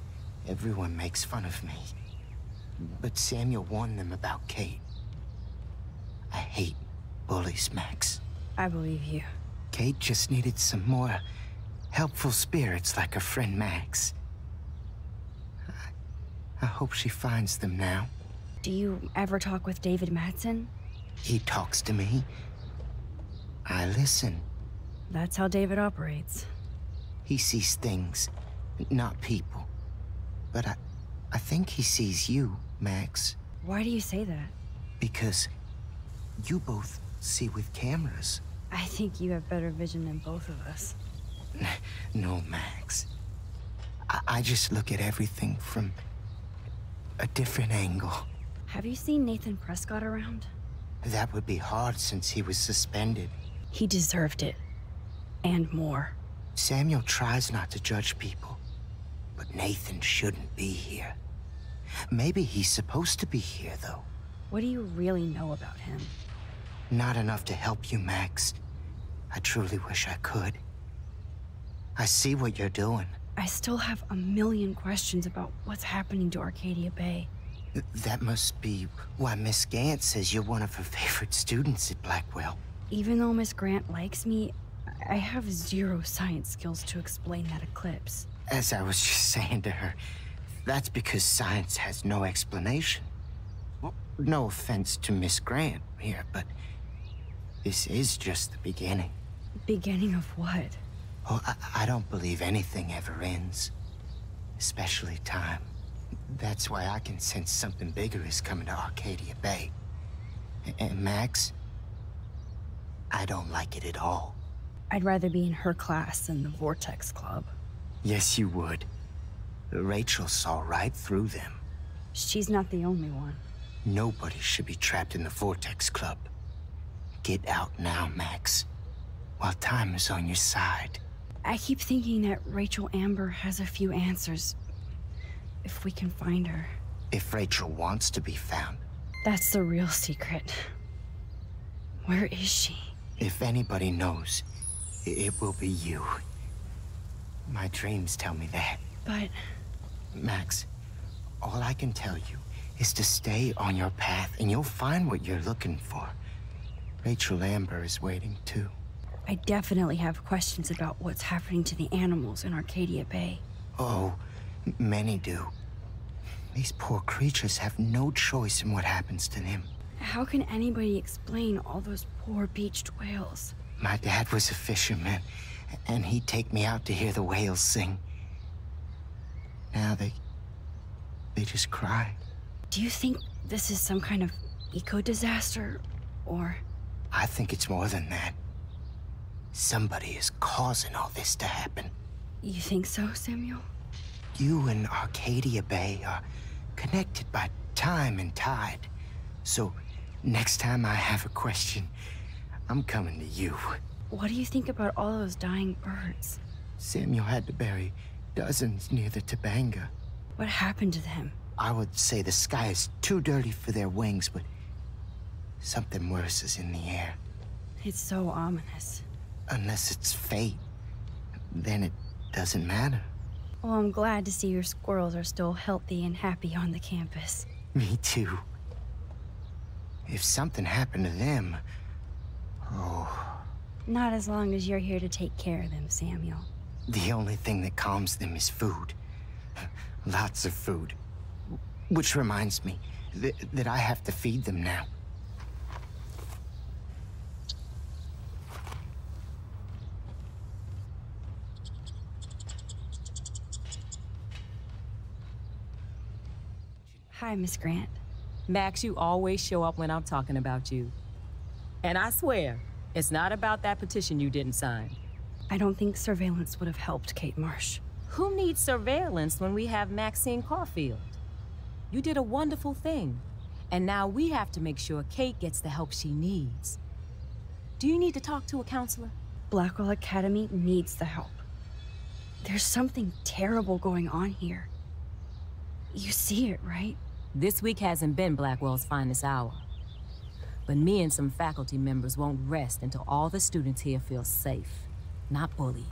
everyone makes fun of me. But Samuel warned them about Kate. I hate bullies, Max. I believe you. Kate just needed some more helpful spirits like her friend Max. I hope she finds them now. Do you ever talk with David Madsen? He talks to me. I listen. That's how David operates. He sees things, not people. But I think he sees you, Max. Why do you say that? Because you both see with cameras. I think you have better vision than both of us. No, Max. I just look at everything from a different angle. Have you seen Nathan Prescott around? That would be hard since he was suspended. He deserved it. And more. Samuel tries not to judge people. But Nathan shouldn't be here. Maybe he's supposed to be here, though. What do you really know about him? Not enough to help you, Max. I truly wish I could. I see what you're doing. I still have a million questions about what's happening to Arcadia Bay. That must be why Miss Gant says you're one of her favorite students at Blackwell. Even though Miss Grant likes me, I have zero science skills to explain that eclipse. As I was just saying to her, that's because science has no explanation. Well, no offense to Miss Grant here, but this is just the beginning. Beginning of what? Oh, I don't believe anything ever ends. Especially time. That's why I can sense something bigger is coming to Arcadia Bay. And Max, I don't like it at all. I'd rather be in her class than the Vortex Club. Yes, you would. Rachel saw right through them. She's not the only one. Nobody should be trapped in the Vortex Club. Get out now, Max, while time is on your side. I keep thinking that Rachel Amber has a few answers. If we can find her. If Rachel wants to be found. That's the real secret. Where is she? If anybody knows, it will be you. My dreams tell me that. But... Max, all I can tell you is to stay on your path and you'll find what you're looking for. Rachel Amber is waiting too. I definitely have questions about what's happening to the animals in Arcadia Bay. Oh, many do. These poor creatures have no choice in what happens to them. How can anybody explain all those poor beached whales? My dad was a fisherman, and he'd take me out to hear the whales sing. Now they just cry. Do you think this is some kind of eco-disaster, or...? I think it's more than that. Somebody is causing all this to happen. You think so, Samuel? You and Arcadia Bay are connected by time and tide. So, next time I have a question, I'm coming to you. What do you think about all those dying birds? Samuel had to bury dozens near the Tabanga. What happened to them? I would say the sky is too dirty for their wings, but something worse is in the air. It's so ominous. Unless it's fate, then it doesn't matter. Well, I'm glad to see your squirrels are still healthy and happy on the campus. Me too. If something happened to them, oh. Not as long as you're here to take care of them, Samuel. The only thing that calms them is food. Lots of food. Which reminds me that I have to feed them now. Hi, Miss Grant. Max, you always show up when I'm talking about you. And I swear, it's not about that petition you didn't sign. I don't think surveillance would have helped Kate Marsh. Who needs surveillance when we have Maxine Caulfield? You did a wonderful thing. And now we have to make sure Kate gets the help she needs. Do you need to talk to a counselor? Blackwell Academy needs the help. There's something terrible going on here. You see it, right? This week hasn't been Blackwell's finest hour. But me and some faculty members won't rest until all the students here feel safe, not bullied.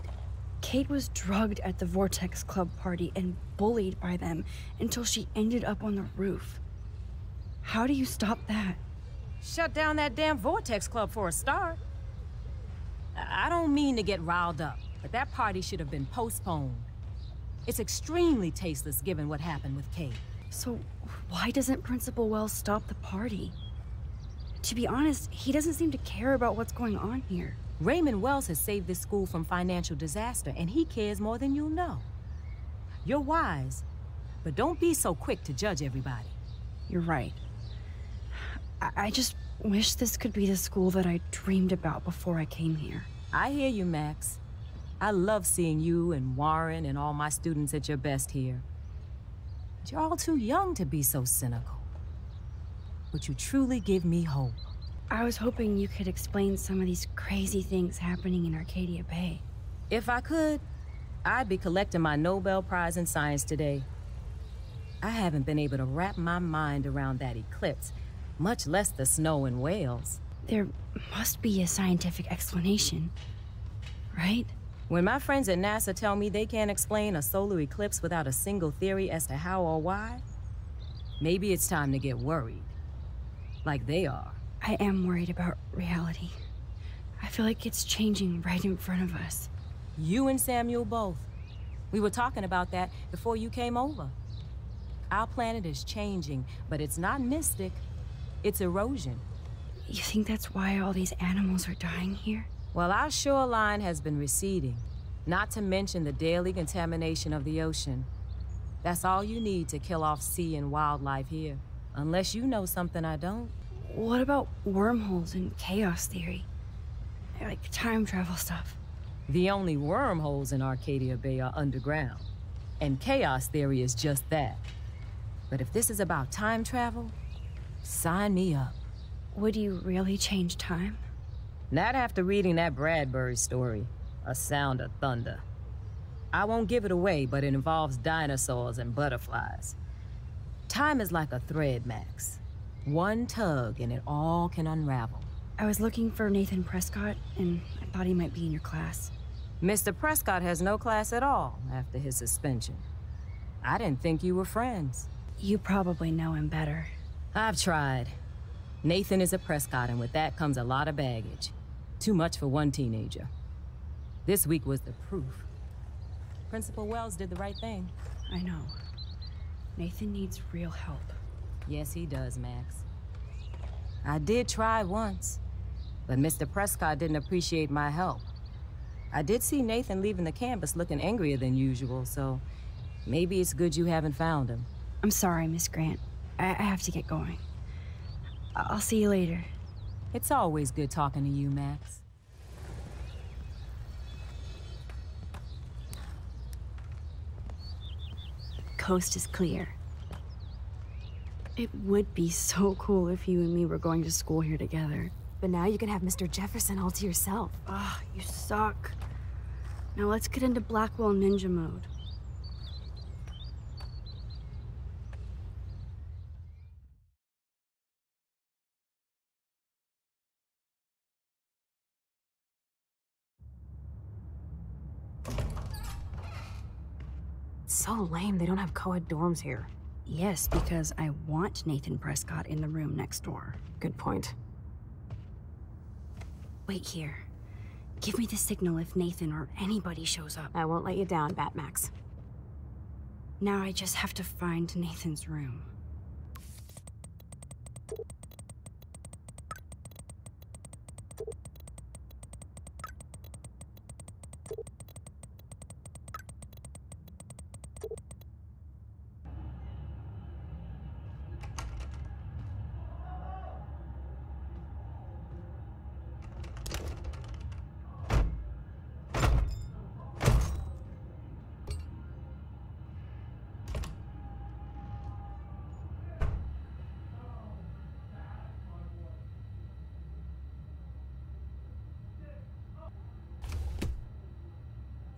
Kate was drugged at the Vortex Club party and bullied by them until she ended up on the roof. How do you stop that? Shut down that damn Vortex Club for a start. I don't mean to get riled up, but that party should have been postponed. It's extremely tasteless given what happened with Kate. So why doesn't Principal Wells stop the party? To be honest, he doesn't seem to care about what's going on here. Raymond Wells has saved this school from financial disaster, and he cares more than you'll know. You're wise, but don't be so quick to judge everybody. You're right. I just wish this could be the school that I dreamed about before I came here. I hear you, Max. I love seeing you and Warren and all my students at your best here. But you're all too young to be so cynical. But you truly give me hope. I was hoping you could explain some of these crazy things happening in Arcadia Bay. If I could, I'd be collecting my Nobel Prize in Science today. I haven't been able to wrap my mind around that eclipse, much less the snow in Wales. There must be a scientific explanation, right? When my friends at NASA tell me they can't explain a solar eclipse without a single theory as to how or why, maybe it's time to get worried. Like they are. I am worried about reality. I feel like it's changing right in front of us. You and Samuel both. We were talking about that before you came over. Our planet is changing, but it's not mystic. It's erosion. You think that's why all these animals are dying here? Well, our shoreline has been receding, not to mention the daily contamination of the ocean. That's all you need to kill off sea and wildlife here, unless you know something I don't. What about wormholes and chaos theory? Like time travel stuff. The only wormholes in Arcadia Bay are underground, and chaos theory is just that. But if this is about time travel, sign me up. Would you really change time? Not after reading that Bradbury story, A Sound of Thunder. I won't give it away, but it involves dinosaurs and butterflies. Time is like a thread, Max. One tug and it all can unravel. I was looking for Nathan Prescott, and I thought he might be in your class. Mr. Prescott has no class at all after his suspension. I didn't think you were friends. You probably know him better. I've tried. Nathan is a Prescott, and with that comes a lot of baggage. Too much for one teenager. This week was the proof. Principal Wells did the right thing. I know. Nathan needs real help. Yes, he does, Max. I did try once, but Mr. Prescott didn't appreciate my help. I did see Nathan leaving the campus looking angrier than usual, so maybe it's good you haven't found him. I'm sorry, Miss Grant. I have to get going. I'll see you later. It's always good talking to you, Max. coast is clear. It would be so cool if you and me were going to school here together. But now you can have Mr. Jefferson all to yourself. Ah, you suck. Now let's get into Blackwell Ninja mode. It's so lame they don't have co-ed dorms here. Yes, because I want Nathan Prescott in the room next door. Good point. Wait here. Give me the signal if Nathan or anybody shows up. I won't let you down, Batmax. Now I just have to find Nathan's room.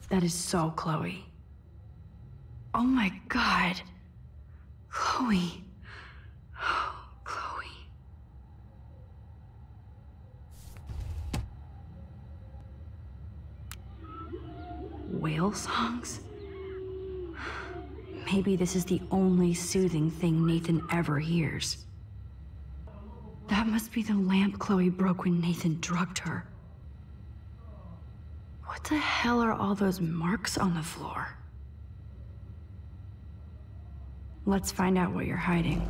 That is so Chloe. Oh my God. Chloe. Oh, Chloe. Whale songs? Maybe this is the only soothing thing Nathan ever hears. That must be the lamp Chloe broke when Nathan drugged her. What the hell are all those marks on the floor? Let's find out what you're hiding.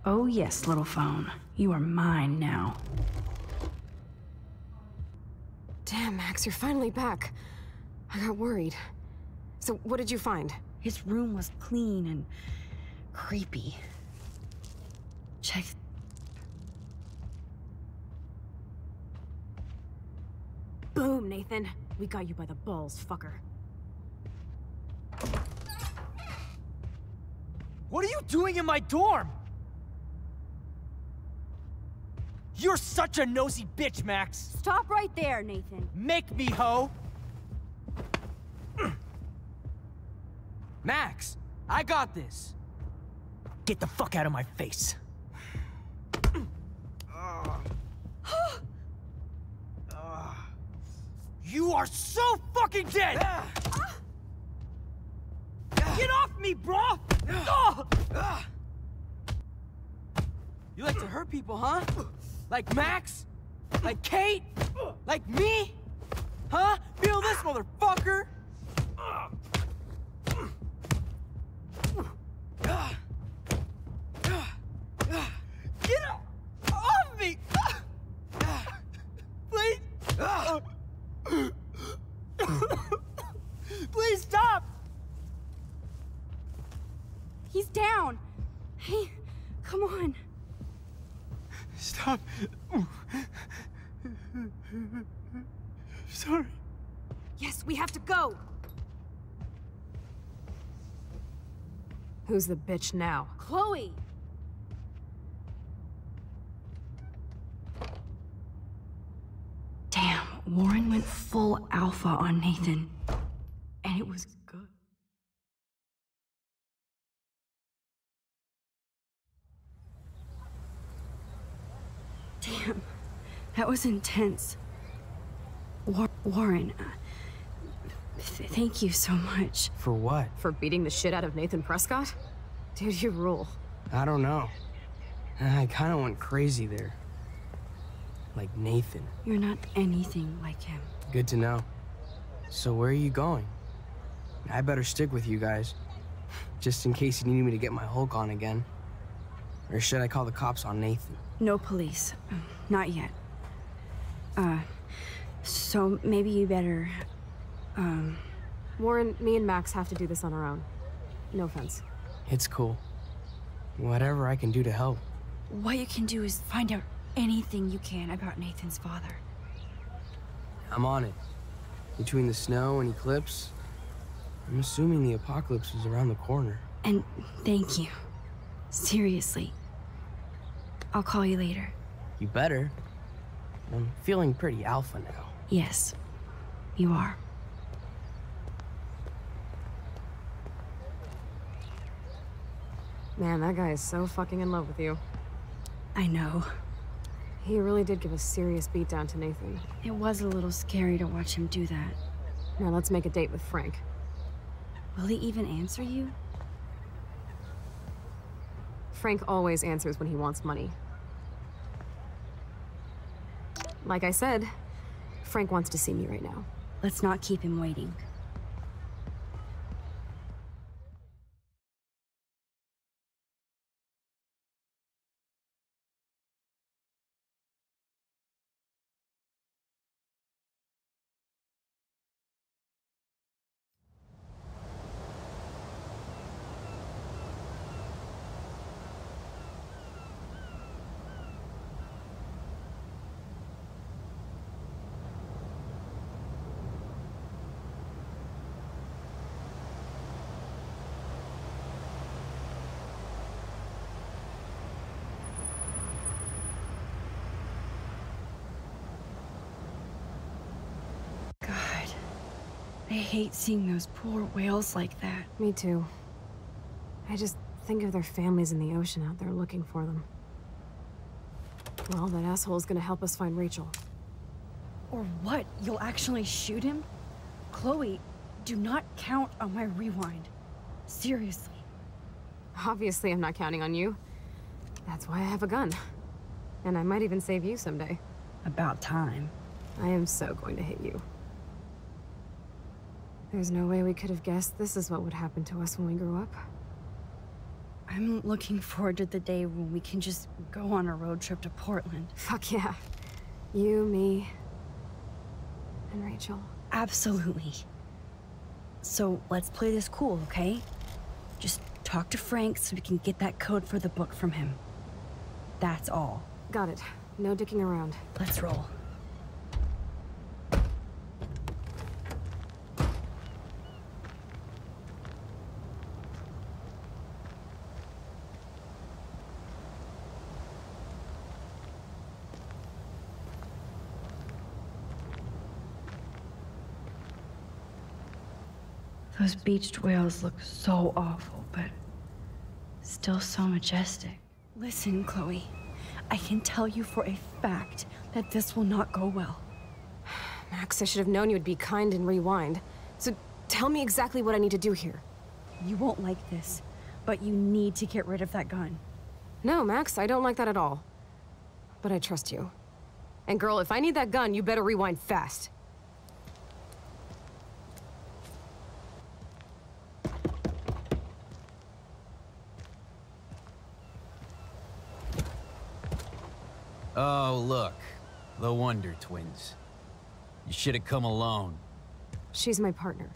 Oh yes, little phone. You are mine now. Damn, Max, you're finally back. I got worried. So what did you find? His room was clean and creepy. Check. Boom, Nathan. We got you by the balls, fucker. What are you doing in my dorm? You're such a nosy bitch, Max. Stop right there, Nathan. Make me, ho. Max, I got this. Get the fuck out of my face. You are so fucking dead! Get off me, bro! You like to hurt people, huh? Like Max? Like Kate? Like me? Huh? Feel this, motherfucker! Get off me! Please! Please stop! He's down. Hey, come on. Stop. Sorry. Yes, we have to go. Who's the bitch now? Chloe! Damn, Warren went full alpha on Nathan. And it was good. Damn, that was intense. Warren, thank you so much. For what? For beating the shit out of Nathan Prescott? Dude, you rule. I don't know. I kind of went crazy there. Like Nathan. You're not anything like him. Good to know. So where are you going? I better stick with you guys. Just in case you need me to get my Hulk on again. Or should I call the cops on Nathan? No police. Not yet. So maybe you better, Warren, me and Max have to do this on our own. No offense. It's cool. Whatever I can do to help. What you can do is find out anything you can about Nathan's father. I'm on it. Between the snow and eclipse, I'm assuming the apocalypse is around the corner. And thank you. Seriously. I'll call you later. You better. I'm feeling pretty alpha now. Yes, you are. Man, that guy is so fucking in love with you. I know. He really did give a serious beatdown to Nathan. It was a little scary to watch him do that. Now let's make a date with Frank. Will he even answer you? Frank always answers when he wants money. Like I said, Frank wants to see me right now. Let's not keep him waiting. I hate seeing those poor whales like that. Me too. I just think of their families in the ocean out there looking for them. Well, that asshole's gonna help us find Rachel. Or what? You'll actually shoot him? Chloe, do not count on my rewind. Seriously. Obviously, I'm not counting on you. That's why I have a gun. And I might even save you someday. About time. I am so going to hit you. There's no way we could have guessed this is what would happen to us when we grew up. I'm looking forward to the day when we can just go on a road trip to Portland. Fuck yeah. You, me, and Rachel. Absolutely. So let's play this cool, okay? Just talk to Frank so we can get that code for the book from him. That's all. Got it. No dicking around. Let's roll. Those beached whales look so awful, but still so majestic. Listen, Chloe. I can tell you for a fact that this will not go well. Max, I should have known you would be kind and rewind. So tell me exactly what I need to do here. You won't like this, but you need to get rid of that gun. No, Max, I don't like that at all. But I trust you. And girl, if I need that gun, you better rewind fast. Oh, look. The Wonder Twins. You should have come alone. She's my partner.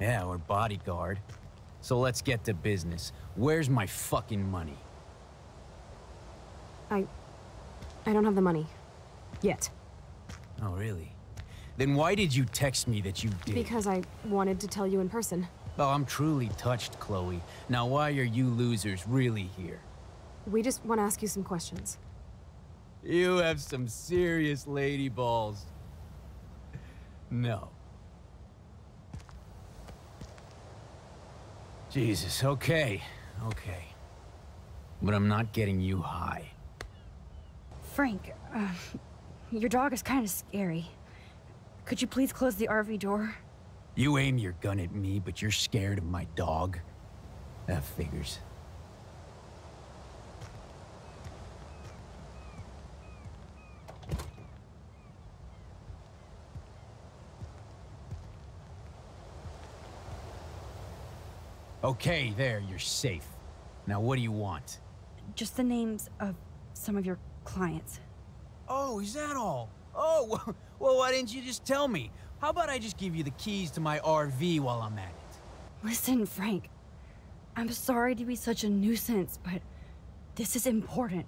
Yeah, or bodyguard. So let's get to business. Where's my fucking money? I don't have the money. Yet. Oh, really? Then why did you text me that you did? Because I wanted to tell you in person. Oh, I'm truly touched, Chloe. Now why are you losers really here? We just want to ask you some questions. You have some serious lady balls. No. Jesus, okay. Okay. But I'm not getting you high. Frank, your dog is kind of scary. Could you please close the RV door? You aim your gun at me, but you're scared of my dog? That figures. Okay, there, you're safe. Now what do you want? Just the names of some of your clients. Oh, is that all? Oh, well, why didn't you just tell me? How about I just give you the keys to my RV while I'm at it? Listen, Frank. I'm sorry to be such a nuisance, but this is important.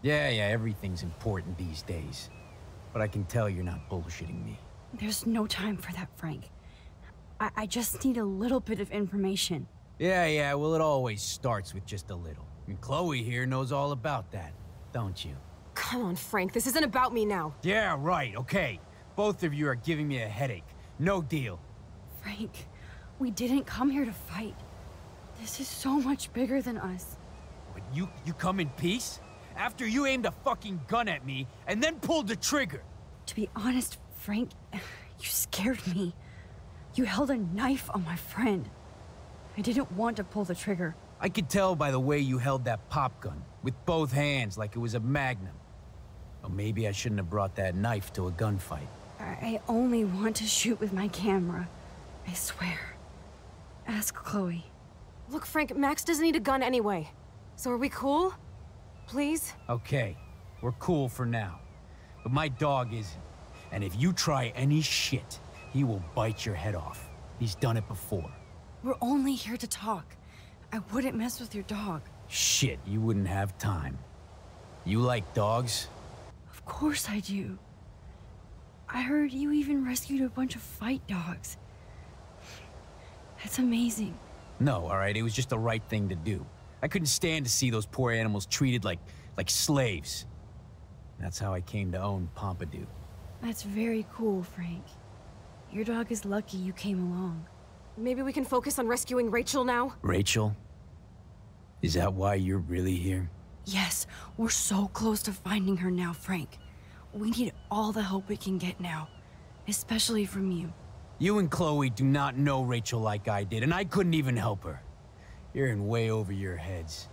Yeah, everything's important these days. but I can tell you're not bullshitting me. There's no time for that, Frank. I just need a little bit of information. Yeah, well, it always starts with just a little. And Chloe here knows all about that, don't you? Come on, Frank, this isn't about me now. Yeah, right, okay. Both of you are giving me a headache. No deal. Frank, we didn't come here to fight. This is so much bigger than us. But you come in peace? After you aimed a fucking gun at me and then pulled the trigger. To be honest, Frank, you scared me. You held a knife on my friend. I didn't want to pull the trigger. I could tell by the way you held that pop gun, with both hands like it was a magnum. Well, maybe I shouldn't have brought that knife to a gunfight. I only want to shoot with my camera. I swear. Ask Chloe. Look, Frank, Max doesn't need a gun anyway. So are we cool? Please? Okay, we're cool for now. But my dog isn't. And if you try any shit, he will bite your head off. He's done it before. We're only here to talk. I wouldn't mess with your dog. Shit, you wouldn't have time. You like dogs? Of course I do. I heard you even rescued a bunch of fight dogs. That's amazing. No, all right, it was just the right thing to do. I couldn't stand to see those poor animals treated like slaves. That's how I came to own Pompidou. That's very cool, Frank. Your dog is lucky you came along. Maybe we can focus on rescuing Rachel now? Rachel? Is that why you're really here? Yes, we're so close to finding her now, Frank. We need all the help we can get now, especially from you. You and Chloe do not know Rachel like I did, and I couldn't even help her. You're in way over your heads.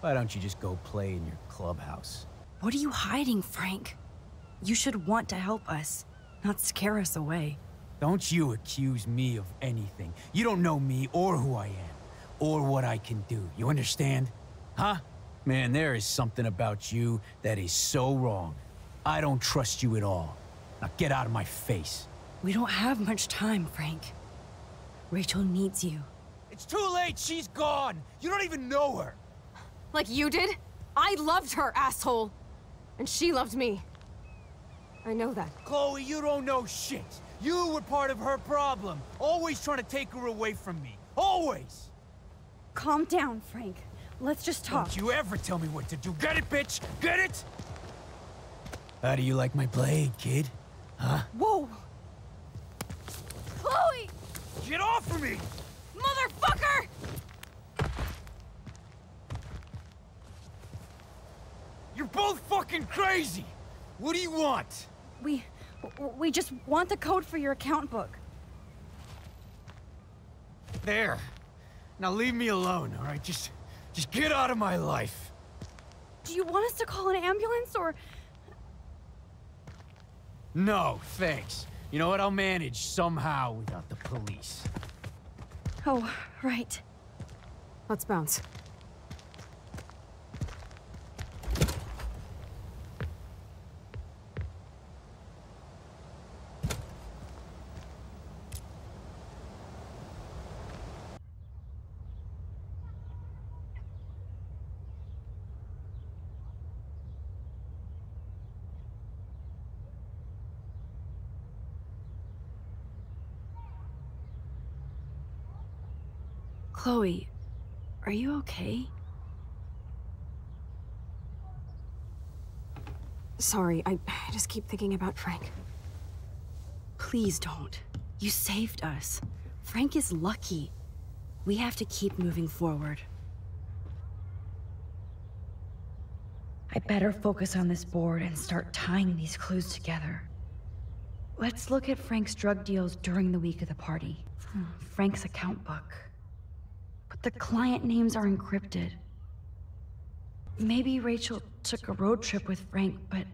Why don't you just go play in your clubhouse? What are you hiding, Frank? You should want to help us, not scare us away. Don't you accuse me of anything. You don't know me or who I am, or what I can do. You understand? Huh? Man, there is something about you that is so wrong. I don't trust you at all. Now get out of my face. We don't have much time, Frank. Rachel needs you. It's too late, she's gone! You don't even know her! Like you did? I loved her, asshole! And she loved me. I know that. Chloe, you don't know shit! You were part of her problem, always trying to take her away from me. Always! Calm down, Frank. Let's just talk. Don't you ever tell me what to do. Get it, bitch? Get it? How do you like my blade, kid? Huh? Whoa! Chloe! Get off of me! Motherfucker! You're both fucking crazy! What do you want? We just want the code for your account book. There. Now leave me alone, all right? Just get out of my life. Do you want us to call an ambulance, or...? No, thanks. You know what? I'll manage somehow without the police. Oh, right. Let's bounce. Chloe, are you okay? Sorry, I just keep thinking about Frank. Please don't. You saved us. Frank is lucky. We have to keep moving forward. I better focus on this board and start tying these clues together. Let's look at Frank's drug deals during the week of the party. Frank's account book. But the client names are encrypted. Maybe Rachel took a road trip with Frank, but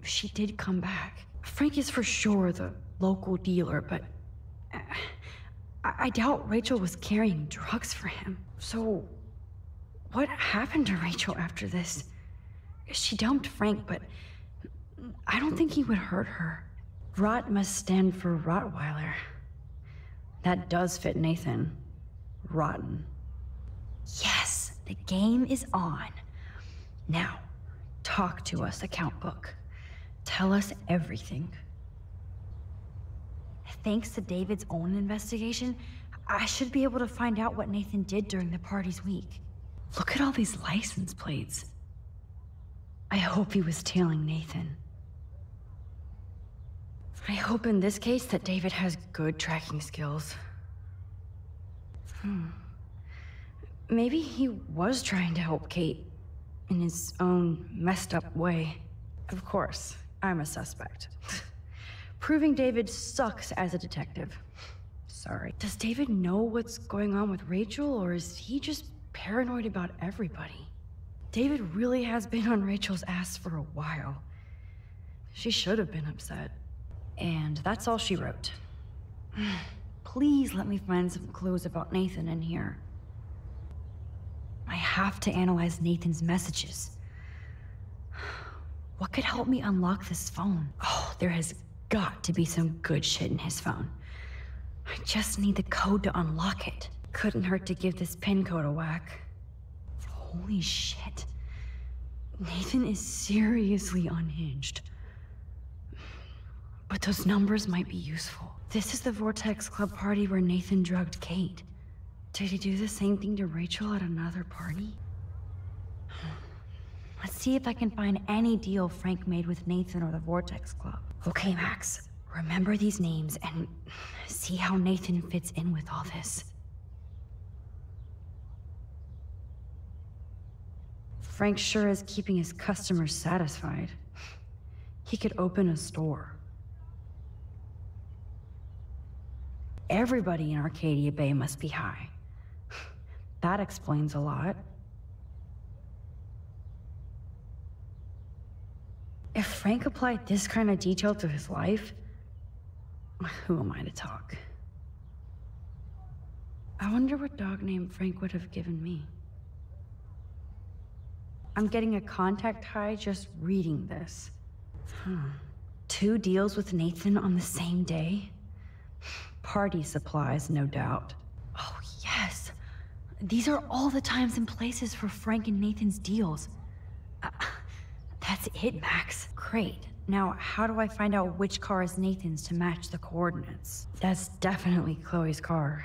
she did come back. Frank is for sure the local dealer, but I doubt Rachel was carrying drugs for him. So, what happened to Rachel after this? She dumped Frank, but I don't think he would hurt her. Rot must stand for Rottweiler. That does fit Nathan. Rotten. Yes, the game is on. Now, talk to us, account book. tell us everything. Thanks to David's own investigation, I should be able to find out what Nathan did during the party's week. Look at all these license plates. I hope he was tailing Nathan. I hope in this case that David has good tracking skills. Maybe he was trying to help Kate in his own messed up way. Of course, I'm a suspect. Proving David sucks as a detective. Sorry. Does David know what's going on with Rachel, or is he just paranoid about everybody? David really has been on Rachel's ass for a while. She should have been upset. And that's all she wrote. Please let me find some clues about Nathan in here. I have to analyze Nathan's messages. What could help me unlock this phone? Oh, there has got to be some good shit in his phone. I just need the code to unlock it. Couldn't hurt to give this pin code a whack. Holy shit. Nathan is seriously unhinged. But those numbers might be useful. This is the Vortex Club party where Nathan drugged Kate. Did he do the same thing to Rachel at another party? Let's see if I can find any deal Frank made with Nathan or the Vortex Club. Okay, Max. Remember these names and see how Nathan fits in with all this. Frank sure is keeping his customers satisfied. He could open a store. Everybody in Arcadia Bay must be high. That explains a lot. If Frank applied this kind of detail to his life, who am I to talk? I wonder what dog name Frank would have given me. I'm getting a contact high just reading this. 2 deals with Nathan on the same day? Party supplies, no doubt. Oh, yes. These are all the times and places for Frank and Nathan's deals. That's it, Max. Great. Now, how do I find out which car is Nathan's to match the coordinates? That's definitely Chloe's car.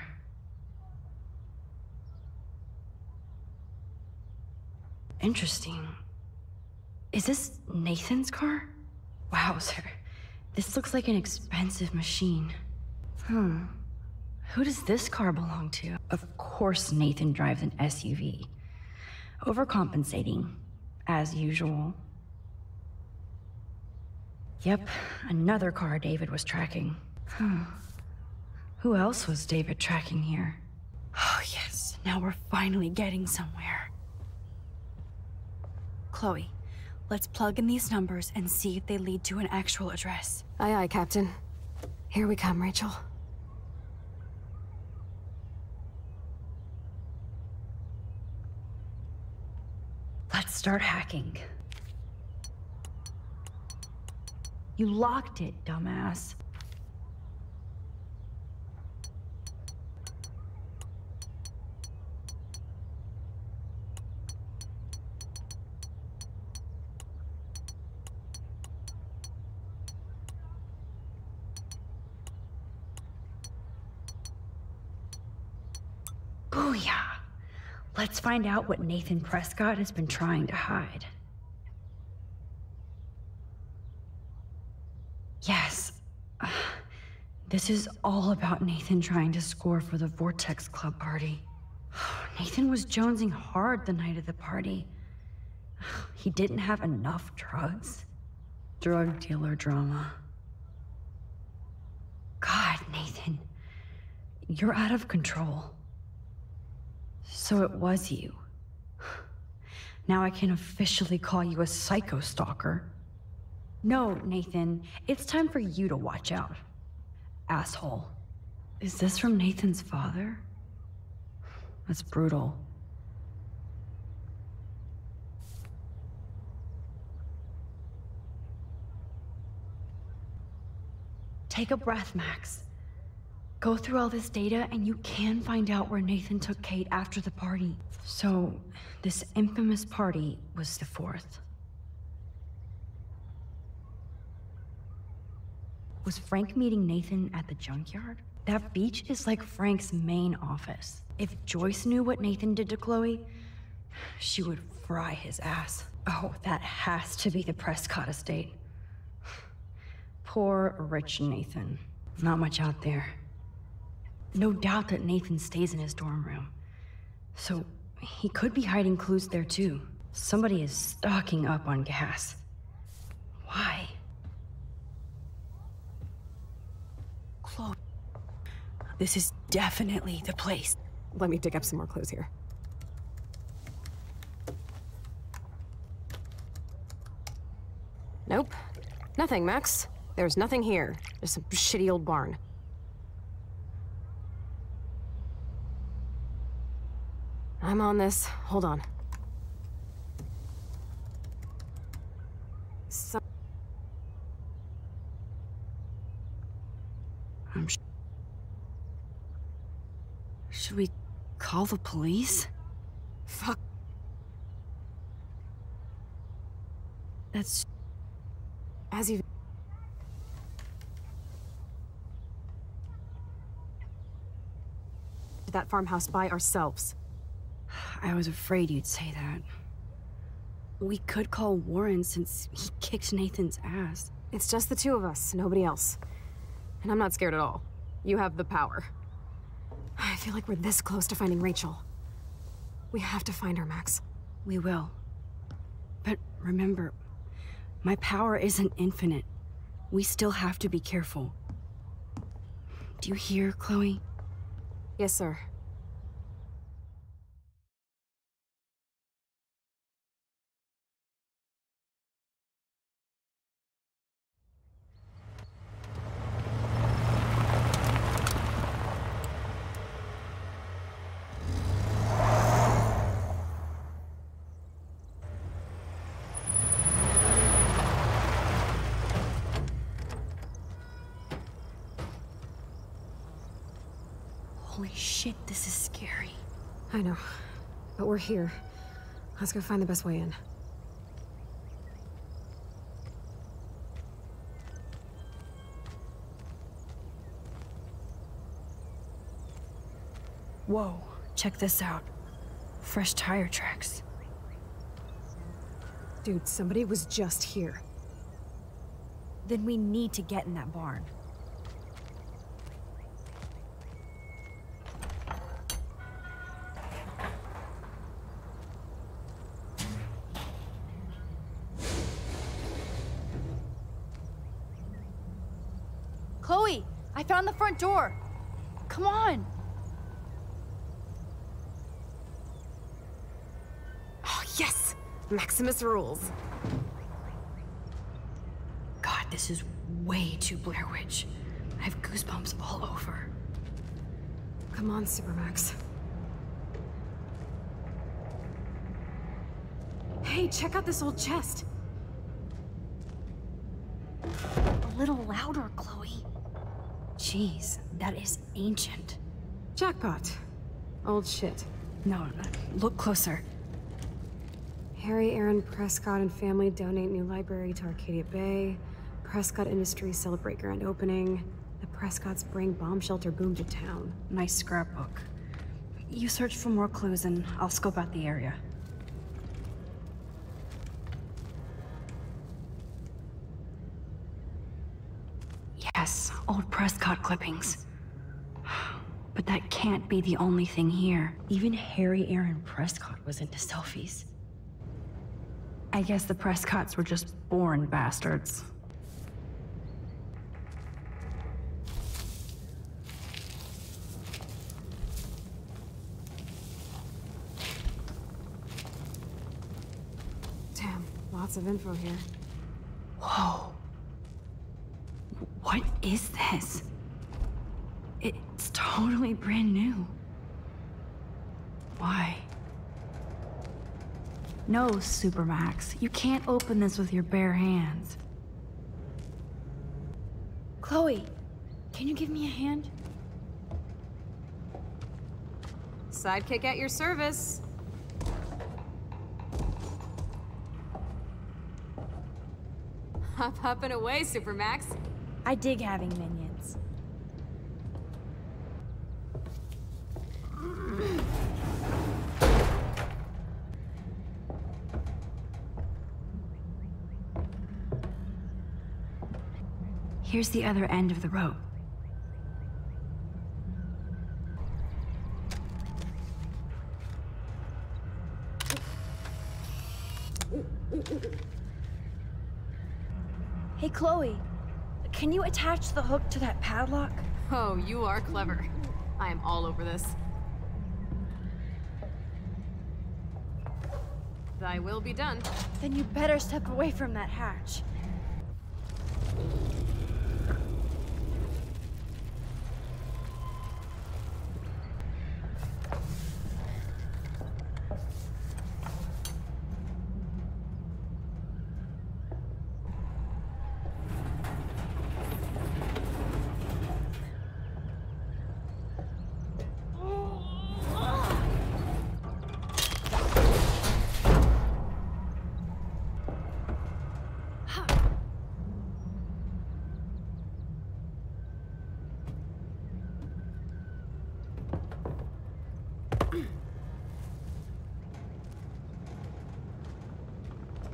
Interesting. Is this Nathan's car? Wow, sir. This looks like an expensive machine. Who does this car belong to? Of course Nathan drives an SUV. Overcompensating, as usual. Yep, another car David was tracking. Who else was David tracking here? Oh yes, now we're finally getting somewhere. Chloe, let's plug in these numbers and see if they lead to an actual address. Aye, aye, Captain. Here we come, Rachel. Let's start hacking. You locked it, dumbass. Booyah! Let's find out what Nathan Prescott has been trying to hide. Yes. This is all about Nathan trying to score for the Vortex Club party. Nathan was jonesing hard the night of the party. He didn't have enough drugs. Drug dealer drama. God, Nathan. You're out of control. So it was you. Now I can officially call you a psycho stalker. No, Nathan, it's time for you to watch out. Asshole. Is this from Nathan's father? That's brutal. Take a breath, Max. Go through all this data and you can find out where Nathan took Kate after the party. So, this infamous party was the 4th. Was Frank meeting Nathan at the junkyard? That beach is like Frank's main office. If Joyce knew what Nathan did to Chloe, she would fry his ass. Oh, that has to be the Prescott estate. Poor rich Nathan. Not much out there. No doubt that Nathan stays in his dorm room. So he could be hiding clues there too. Somebody is stocking up on gas. Why? Chloe. This is definitely the place. Let me dig up some more clues here. Nope. Nothing, Max. There's nothing here. Just some shitty old barn. I'm on this. Hold on. Should we call the police? Fuck. That's... As you... that farmhouse by ourselves. I was afraid you'd say that. We could call Warren since he kicked Nathan's ass. It's just the two of us, nobody else. And I'm not scared at all. You have the power. I feel like we're this close to finding Rachel. We have to find her, Max. We will. But remember, my power isn't infinite. We still have to be careful. Do you hear, Chloe? Yes, sir. Holy shit, this is scary. I know, but we're here. Let's go find the best way in. Whoa, check this out. Fresh tire tracks. Dude, somebody was just here. Then we need to get in that barn. Chloe, I found the front door. Come on. Oh, yes! Maximus rules. God, this is way too Blair Witch. I have goosebumps all over. Come on, Supermax. Hey, check out this old chest. A little louder, Chloe. Jeez, that is ancient. Jackpot. Old shit. No, look closer. Harry Aaron Prescott and family donate new library to Arcadia Bay. Prescott Industries celebrate grand opening. The Prescotts bring bomb shelter boom to town. Nice scrapbook. You search for more clues and I'll scope out the area. Yes, old Prescott clippings. But that can't be the only thing here. Even Harry Aaron Prescott was into selfies. I guess the Prescotts were just born bastards. Damn, lots of info here. Whoa. What is this? It's totally brand new. Why? No, Supermax. You can't open this with your bare hands. Chloe, can you give me a hand? Sidekick at your service. Hop and away, Supermax. I dig having minions. Here's the other end of the rope. Hey, Chloe. Can you attach the hook to that padlock? Oh, you are clever. I am all over this. Thy will be done. Then you better step away from that hatch.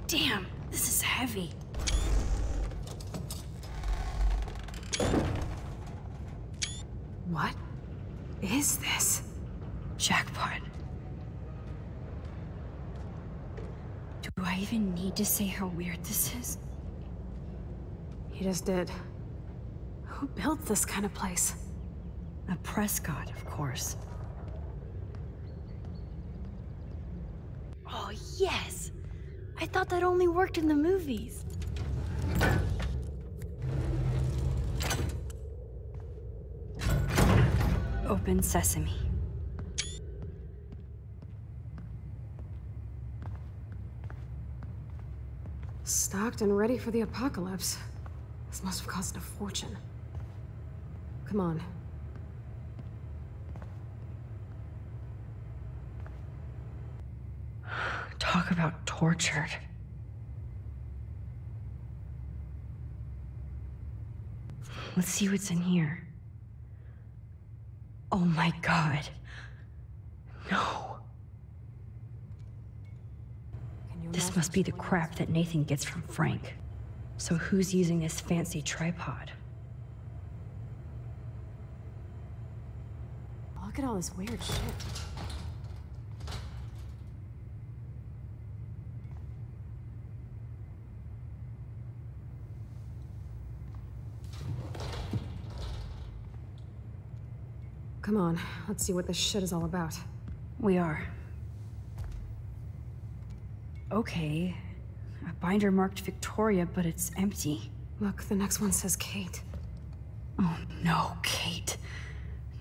Damn, this is heavy. What is this? Jackpot. Do I even need to say how weird this is? You just did. Who built this kind of place? A Prescott, of course. Oh, yes! I thought that only worked in the movies. Open sesame. Stocked and ready for the apocalypse. This must have cost a fortune. Come on. Talk about tortured. Let's see what's in here. Oh my god. No. This must be the crap that Nathan gets from Frank. So who's using this fancy tripod? Look at all this weird shit. Come on, let's see what this shit is all about. We are. Okay. A binder marked Victoria, but it's empty. Look, the next one says Kate. Oh no, Kate.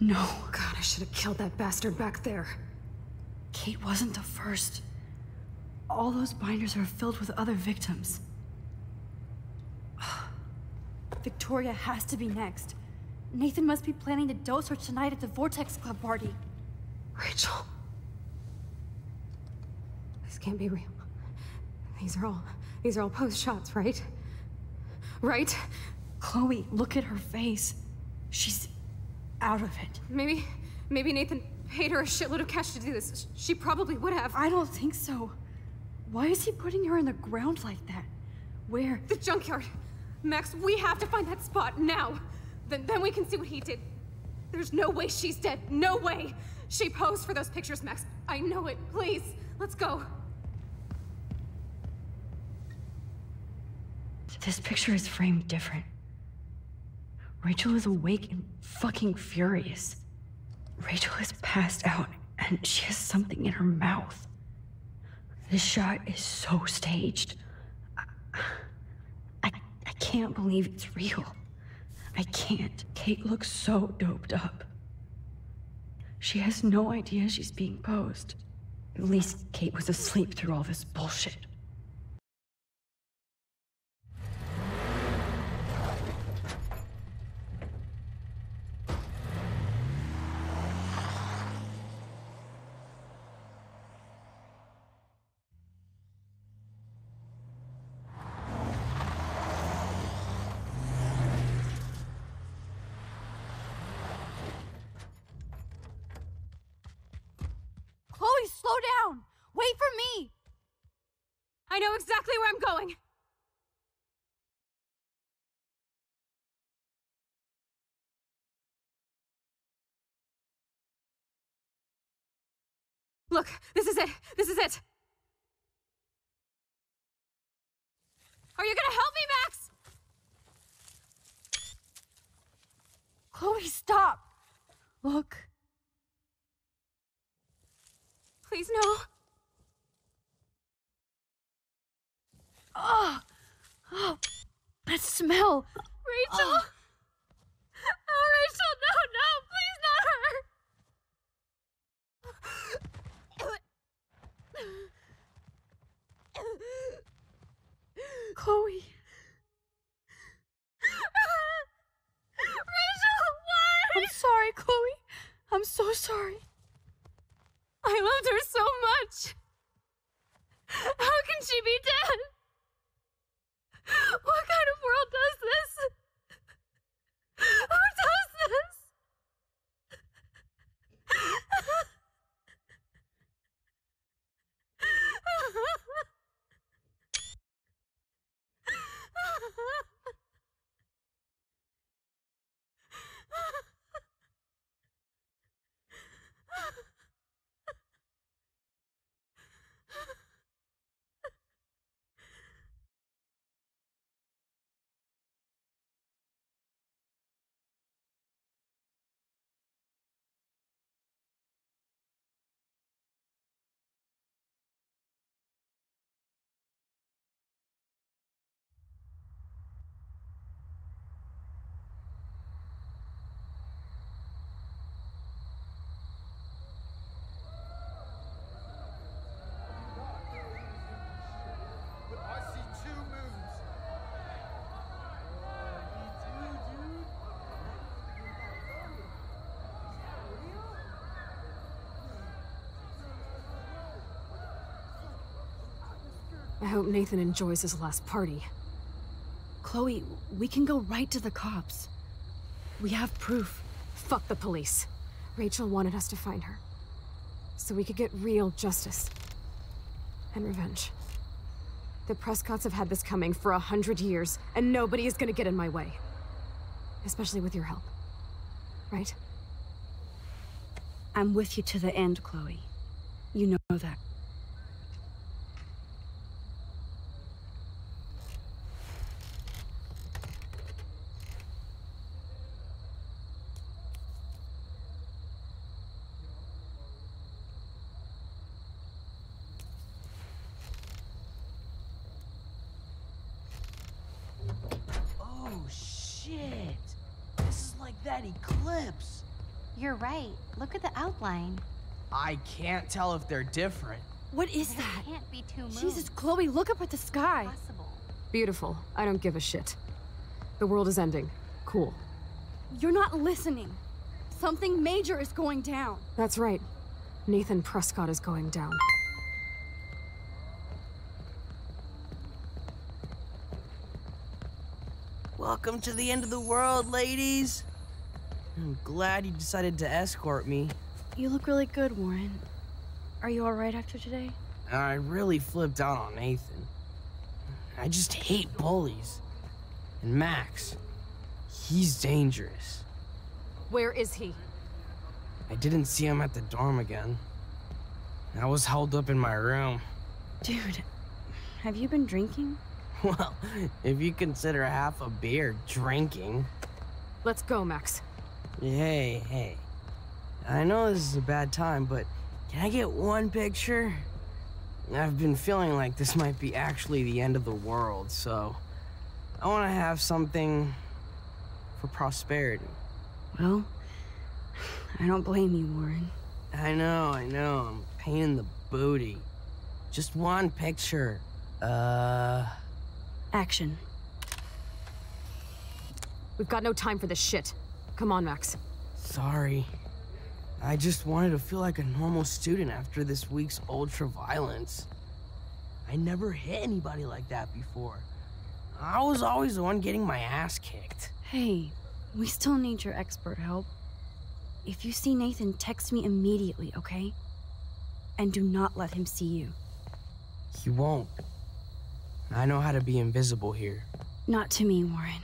No. God, I should have killed that bastard back there. Kate wasn't the first. All those binders are filled with other victims. Victoria has to be next. Nathan must be planning to dose her tonight at the Vortex Club party. Rachel. This can't be real. These are all post shots, right? Right? Chloe, look at her face. She's out of it. Maybe Nathan paid her a shitload of cash to do this. She probably would have. I don't think so. Why is he putting her in the ground like that? Where? The junkyard. Max, we have to find that spot now. Then we can see what he did. There's no way she's dead. No way. She posed for those pictures, Max. I know it. Please, let's go. This picture is framed different. Rachel is awake and fucking furious. Rachel is passed out and she has something in her mouth. This shot is so staged. I can't believe it's real. I can't. Kate looks so doped up. She has no idea she's being posed. At least Kate was asleep through all this bullshit. Chloe, slow down! Wait for me! I know exactly where I'm going. Look, this is it. This is it. Are you gonna help me, Max? Chloe, stop. Look. Please, no. Oh, that smell. Rachel. Oh, Rachel, no, please not her. Chloe. Rachel, why? I'm sorry, Chloe. I'm so sorry. I loved her so much. How can she be dead? What kind of world does this? Who does this? I hope Nathan enjoys his last party. Chloe, we can go right to the cops. We have proof. Fuck the police. Rachel wanted us to find her, so we could get real justice. And revenge. The Prescotts have had this coming for 100 years, and nobody is gonna get in my way. Especially with your help. Right? I'm with you to the end, Chloe. You know that. That eclipse. You're right. Look at the outline. I can't tell if they're different. What is that? Can't be two moons. Jesus, Chloe, look up at the sky. Possible. Beautiful. I don't give a shit. The world is ending. Cool. You're not listening. Something major is going down. That's right. Nathan Prescott is going down. Welcome to the end of the world, ladies. I'm glad you decided to escort me. You look really good, Warren. Are you all right after today? I really flipped out on Nathan. I just hate bullies. And Max, he's dangerous. Where is he? I didn't see him at the dorm again. I was held up in my room. Dude, have you been drinking? Well, if you consider half a beer drinking. Let's go, Max. Hey. I know this is a bad time, but can I get one picture? I've been feeling like this might be actually the end of the world, so I want to have something for prosperity. Well, I don't blame you, Warren. I know. I'm a pain in the booty. Just one picture. Action. We've got no time for this shit. Come on, Max. Sorry. I just wanted to feel like a normal student after this week's ultra-violence. I never hit anybody like that before. I was always the one getting my ass kicked. Hey, we still need your expert help. If you see Nathan, text me immediately, okay? and do not let him see you. He won't. I know how to be invisible here. Not to me, Warren.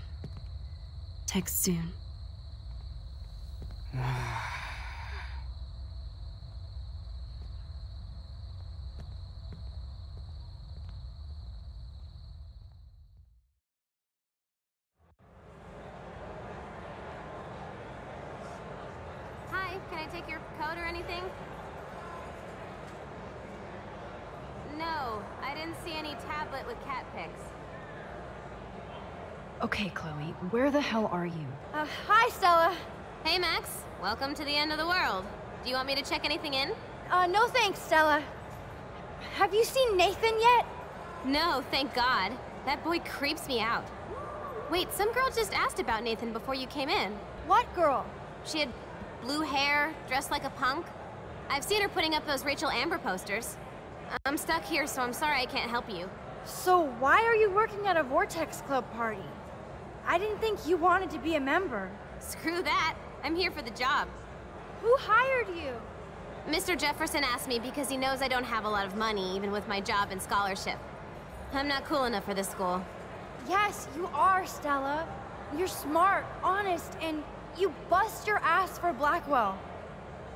Text soon. Hi, can I take your coat or anything? No, I didn't see any tablet with cat pics. Okay, Chloe, where the hell are you? Hi, Stella. Hey, Max. Welcome to the end of the world. Do you want me to check anything in? No thanks, Stella. Have you seen Nathan yet? No, thank God. That boy creeps me out. Wait, some girl just asked about Nathan before you came in. What girl? She had blue hair, dressed like a punk. I've seen her putting up those Rachel Amber posters. I'm stuck here, so I'm sorry I can't help you. So why are you working at a Vortex Club party? I didn't think you wanted to be a member. Screw that. I'm here for the job. Who hired you? Mr. Jefferson asked me because he knows I don't have a lot of money, even with my job and scholarship. I'm not cool enough for this school. Yes, you are, Stella. You're smart, honest, and you bust your ass for Blackwell.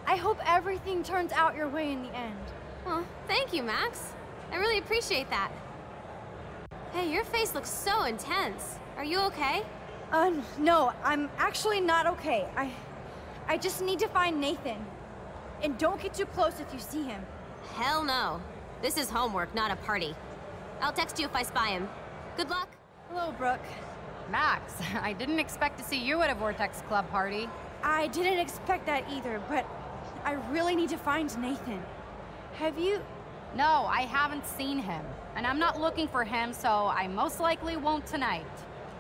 I hope everything turns out your way in the end. Well, thank you, Max. I really appreciate that. Hey, your face looks so intense. Are you okay? No, I'm actually not okay. I just need to find Nathan. And don't get too close if you see him. Hell no. This is homework, not a party. I'll text you if I spy him. Good luck. Hello, Brooke. Max, I didn't expect to see you at a Vortex Club party. I didn't expect that either, but I really need to find Nathan. Have you? No, I haven't seen him. And I'm not looking for him, so I most likely won't tonight.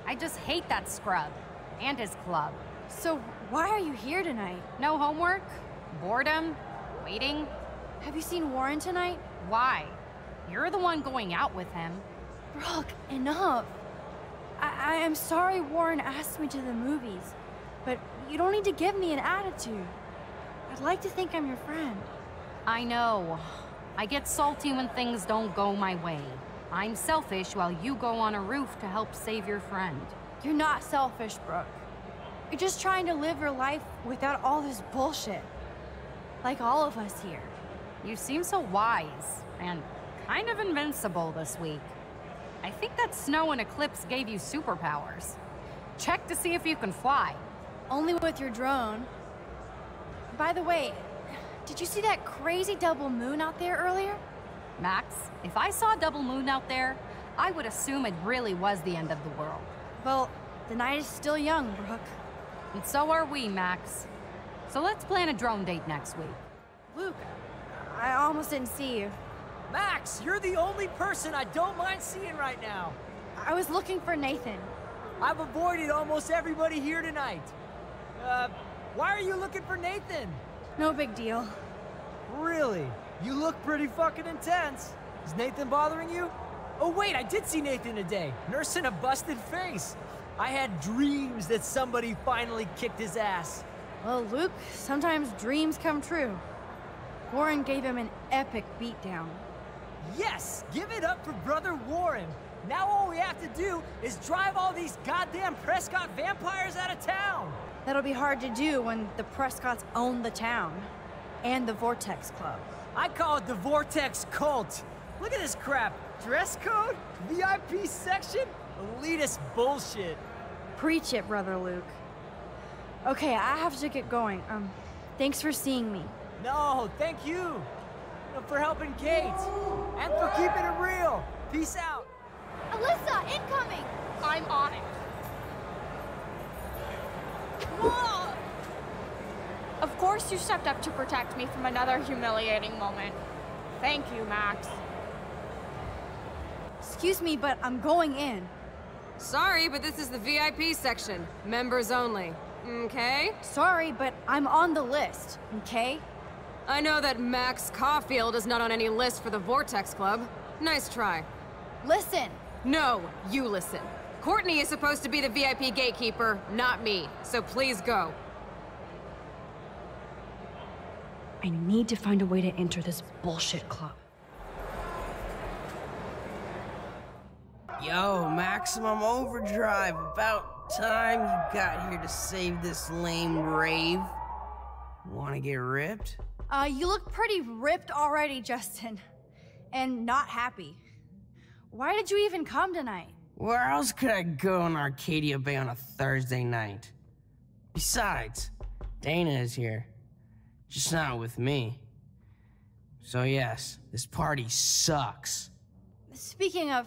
I just hate that scrub. And his club. So why are you here tonight? No homework? Boredom? Waiting? Have you seen Warren tonight? Why? You're the one going out with him. Brooke, enough. I am sorry Warren asked me to the movies, but you don't need to give me an attitude. I'd like to think I'm your friend. I know. I get salty when things don't go my way. I'm selfish while you go on a roof to help save your friend. You're not selfish, Brooke. You're just trying to live your life without all this bullshit. Like all of us here. You seem so wise and kind of invincible this week. I think that snow and eclipse gave you superpowers. Check to see if you can fly. Only with your drone. By the way, did you see that crazy double moon out there earlier? Max, if I saw a double moon out there, I would assume it really was the end of the world. Well, the night is still young, Brooke. And so are we, Max. So let's plan a drone date next week. Luke, I almost didn't see you. Max, you're the only person I don't mind seeing right now. I was looking for Nathan. I've avoided almost everybody here tonight. Why are you looking for Nathan? No big deal. Really? You look pretty fucking intense. Is Nathan bothering you? Oh wait, I did see Nathan today, nursing a busted face. I had dreams that somebody finally kicked his ass. Well, Luke, sometimes dreams come true. Warren gave him an epic beatdown. Yes! Give it up for Brother Warren! Now all we have to do is drive all these goddamn Prescott vampires out of town! That'll be hard to do when the Prescotts own the town. And the Vortex Club. I call it the Vortex Cult. Look at this crap. Dress code? VIP section? Elitist bullshit. Preach it, Brother Luke. Okay, I have to get going. Thanks for seeing me. No, thank you. For helping Kate. And for keeping it real. Peace out. Alyssa, incoming! I'm on it. Whoa! Of course you stepped up to protect me from another humiliating moment. Thank you, Max. Excuse me, but I'm going in. Sorry, but this is the VIP section. Members only. Okay? Sorry, but I'm on the list, okay? I know that Max Caulfield is not on any list for the Vortex Club. Nice try. Listen! No, you listen. Courtney is supposed to be the VIP gatekeeper, not me. So please go. I need to find a way to enter this bullshit club. Yo, Maximum Overdrive, about time you got here to save this lame rave. Wanna get ripped? You look pretty ripped already, Justin. And not happy. Why did you even come tonight? Where else could I go in Arcadia Bay on a Thursday night? Besides, Dana is here. Just not with me. So yes, this party sucks. Speaking of,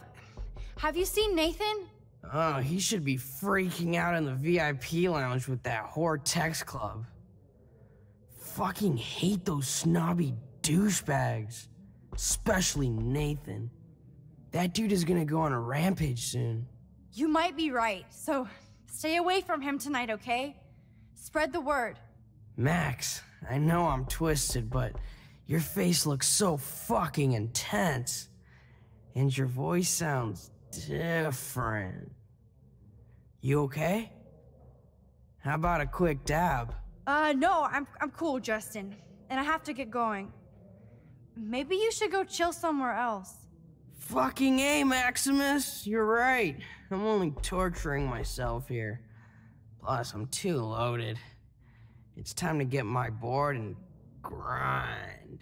have you seen Nathan? Oh, he should be freaking out in the VIP lounge with that whore text club. Fucking hate those snobby douchebags. Especially Nathan. That dude is gonna go on a rampage soon. You might be right, so stay away from him tonight, okay? Spread the word. Max, I know I'm twisted, but your face looks so fucking intense. And your voice sounds different. You okay? How about a quick dab? No, I'm cool, Justin. And I have to get going. Maybe you should go chill somewhere else. Fucking A, Maximus. You're right. I'm only torturing myself here. Plus, I'm too loaded. It's time to get my board and grind.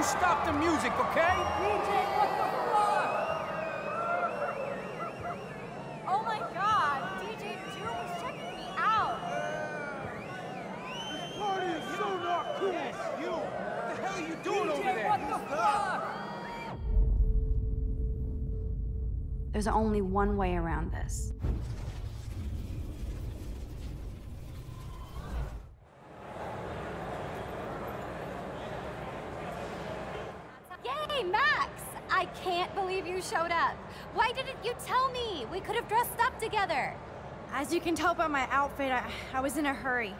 Stop the music, okay? DJ, what the fuck? Oh my god, DJ Doom was checking me out. This party is so not cool. Yes, you. What the hell are you doing over there? What the fuck? There's only one way around this. Yay, Max! I can't believe you showed up. Why didn't you tell me? We could have dressed up together. As you can tell by my outfit, I was in a hurry.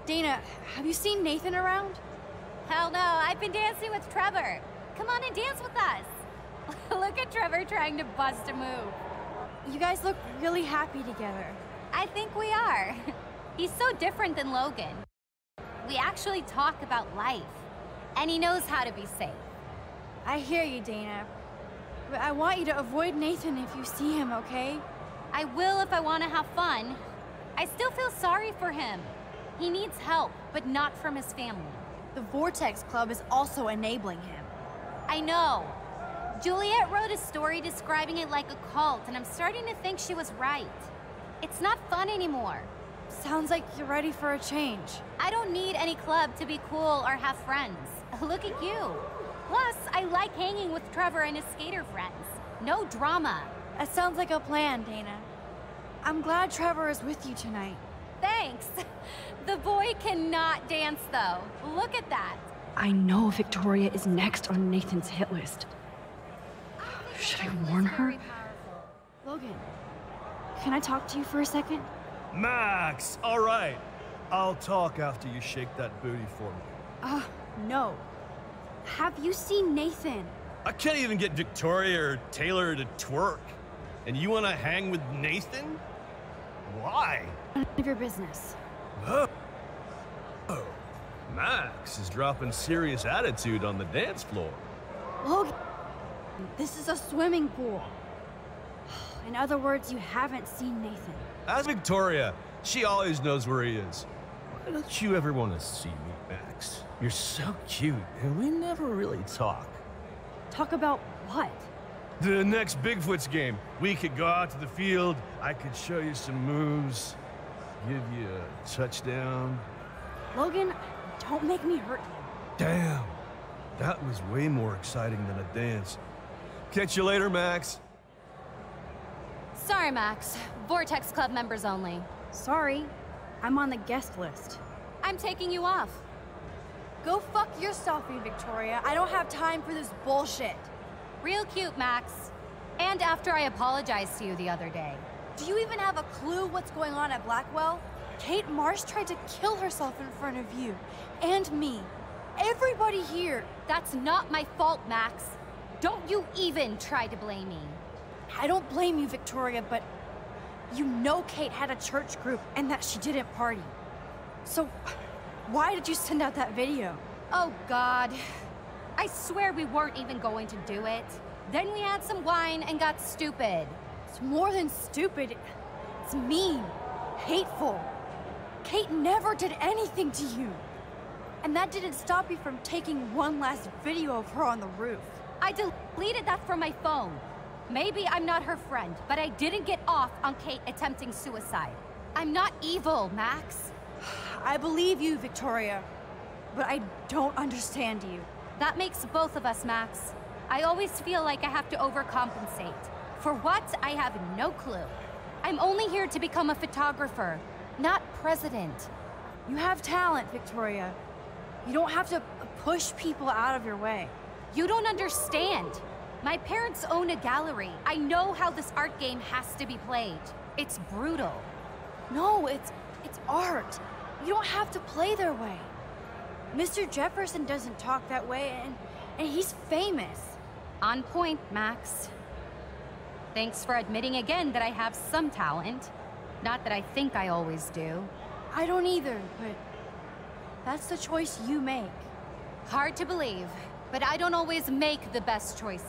Dana, have you seen Nathan around? Hell no, I've been dancing with Trevor. Come on and dance with us. Look at Trevor trying to bust a move. You guys look really happy together. I think we are. He's so different than Logan. We actually talk about life, and he knows how to be safe. I hear you, Dana. But I want you to avoid Nathan if you see him, okay? I will if I want to have fun. I still feel sorry for him. He needs help, but not from his family. The Vortex Club is also enabling him. I know. Juliet wrote a story describing it like a cult, and I'm starting to think she was right. It's not fun anymore. Sounds like you're ready for a change. I don't need any club to be cool or have friends. Look at you. Plus, I like hanging with Trevor and his skater friends. No drama. That sounds like a plan, Dana. I'm glad Trevor is with you tonight. Thanks. The boy cannot dance, though. Look at that. I know Victoria is next on Nathan's hit list. Should I warn her? Logan, can I talk to you for a second? Max, all right. I'll talk after you shake that booty for me. No. Have you seen Nathan? I can't even get Victoria or Taylor to twerk. And you want to hang with Nathan? Why? None of your business. Oh. Max is dropping serious attitude on the dance floor. Logan, this is a swimming pool. In other words, you haven't seen Nathan. Ask Victoria. She always knows where he is. Why don't you ever want to see me, Max? You're so cute, and we never really talk. Talk about what? The next Bigfoot's game. We could go out to the field, I could show you some moves, give you a touchdown. Logan, don't make me hurt you. Damn, that was way more exciting than a dance. Catch you later, Max. Sorry, Max. Vortex Club members only. Sorry, I'm on the guest list. I'm taking you off. Go fuck yourself, Victoria. I don't have time for this bullshit. Real cute, Max. And after I apologized to you the other day. Do you even have a clue what's going on at Blackwell? Kate Marsh tried to kill herself in front of you. And me. Everybody here. That's not my fault, Max. Don't you even try to blame me. I don't blame you, Victoria, but you know Kate had a church group and that she didn't party. So, why did you send out that video? Oh, God. I swear we weren't even going to do it. Then we had some wine and got stupid. It's more than stupid. It's mean. Hateful. Kate never did anything to you. And that didn't stop you from taking one last video of her on the roof. I deleted that from my phone. Maybe I'm not her friend, but I didn't get off on Kate attempting suicide. I'm not evil, Max. I believe you, Victoria, but I don't understand you. That makes both of us, Max. I always feel like I have to overcompensate. For what? I have no clue. I'm only here to become a photographer, not president. You have talent, Victoria. You don't have to push people out of your way. You don't understand. My parents own a gallery. I know how this art game has to be played. It's brutal. No, it's art. You don't have to play their way. Mr. Jefferson doesn't talk that way, and he's famous. On point, Max. Thanks for admitting again that I have some talent. Not that I think I always do. I don't either, but that's the choice you make. Hard to believe, but I don't always make the best choices.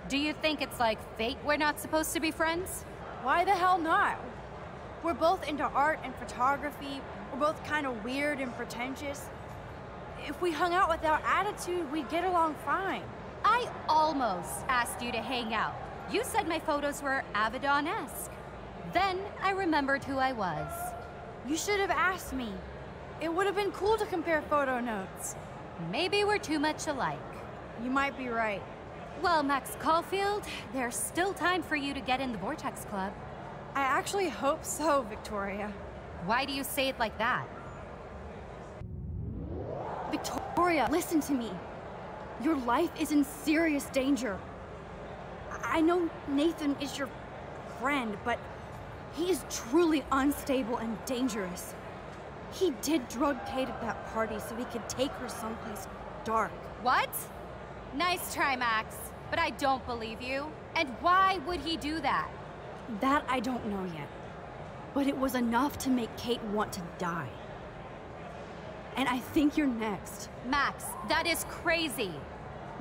Do you think it's like fate we're not supposed to be friends? Why the hell not? We're both into art and photography. We're both kind of weird and pretentious. If we hung out without attitude, we'd get along fine. I almost asked you to hang out. You said my photos were Avedon-esque. Then I remembered who I was. You should have asked me. It would have been cool to compare photo notes. Maybe we're too much alike. You might be right. Well, Max Caulfield, there's still time for you to get in the Vortex Club. I actually hope so, Victoria. Why do you say it like that? Victoria, listen to me. Your life is in serious danger. I know Nathan is your friend, but he is truly unstable and dangerous. He did drug Kate at that party so he could take her someplace dark. What? Nice try, Max, but I don't believe you. And why would he do that? That I don't know yet. But it was enough to make Kate want to die. And I think you're next. Max, that is crazy.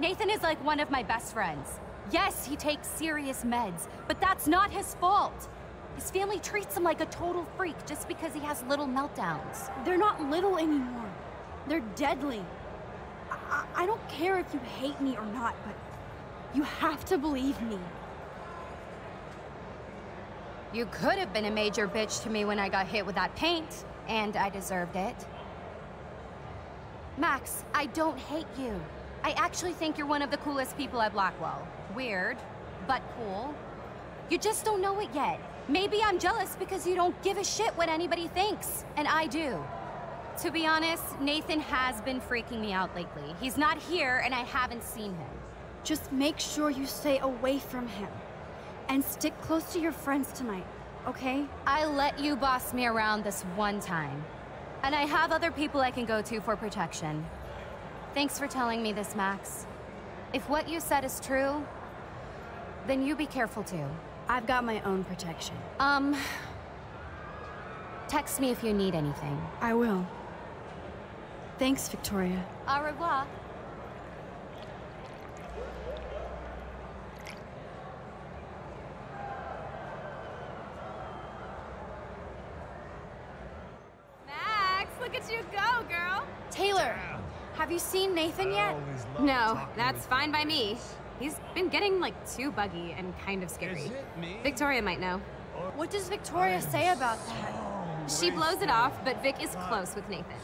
Nathan is like one of my best friends. Yes, he takes serious meds, but that's not his fault. His family treats him like a total freak just because he has little meltdowns. They're not little anymore. They're deadly. I don't care if you hate me or not, but you have to believe me. You could have been a major bitch to me when I got hit with that paint, and I deserved it. Max, I don't hate you. I actually think you're one of the coolest people at Blackwell. Weird, but cool. You just don't know it yet. Maybe I'm jealous because you don't give a shit what anybody thinks, and I do. To be honest, Nathan has been freaking me out lately. He's not here, and I haven't seen him. Just make sure you stay away from him. And stick close to your friends tonight, okay? I let you boss me around this one time. And I have other people I can go to for protection. Thanks for telling me this, Max. If what you said is true, then you be careful too. I've got my own protection. Text me if you need anything. I will. Thanks, Victoria. Au revoir. Look at you go, girl! Taylor, have you seen Nathan yet? No, that's fine by me. He's been getting, like, too buggy and kind of scary. Victoria might know. What does Victoria say about that? She blows it off, but Vic is close with Nathan.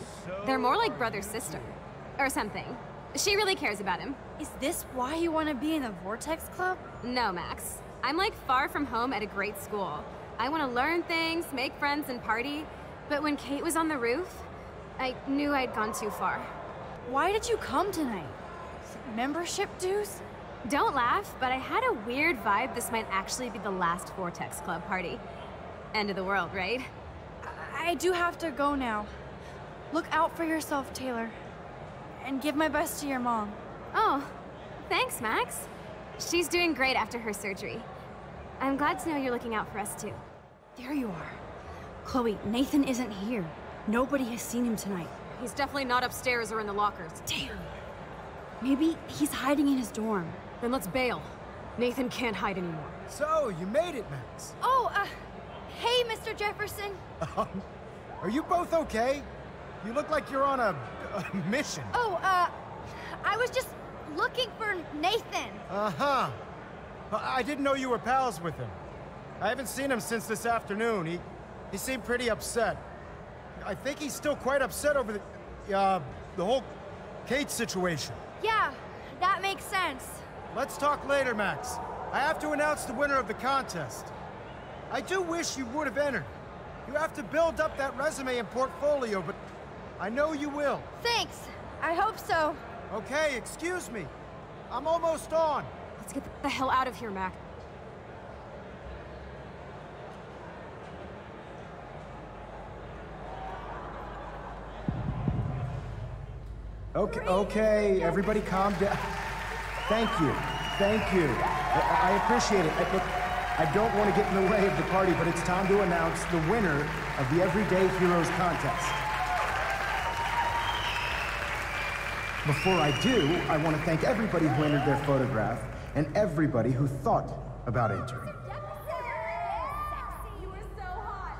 They're more like brother-sister. Or something. She really cares about him. Is this why you want to be in the Vortex Club? No, Max. I'm, like, far from home at a great school. I want to learn things, make friends, and party. But when Kate was on the roof, I knew I'd gone too far. Why did you come tonight? Membership dues? Don't laugh, but I had a weird vibe this might actually be the last Vortex Club party. End of the world, right? I I do have to go now. Look out for yourself, Taylor. And give my best to your mom. Oh, thanks, Max. She's doing great after her surgery. I'm glad to know you're looking out for us, too. There you are. Chloe, Nathan isn't here. Nobody has seen him tonight. He's definitely not upstairs or in the lockers. Damn. Maybe he's hiding in his dorm. Then let's bail. Nathan can't hide anymore. So, you made it, Max. Oh, hey, Mr. Jefferson. Are you both okay? You look like you're on a mission. Oh, I was just looking for Nathan. Uh-huh. I didn't know you were pals with him. I haven't seen him since this afternoon. He seemed pretty upset. I think he's still quite upset over the whole Kate situation. Yeah, that makes sense. Let's talk later, Max. I have to announce the winner of the contest. I do wish you would have entered. You have to build up that resume and portfolio, but I know you will. Thanks. I hope so. Okay, excuse me. I'm almost on. Let's get the hell out of here, Mac. Okay, everybody calm down. Thank you. I appreciate it. Look, I don't want to get in the way of the party, but it's time to announce the winner of the Everyday Heroes contest. Before I do, I want to thank everybody who entered their photograph and everybody who thought about entering.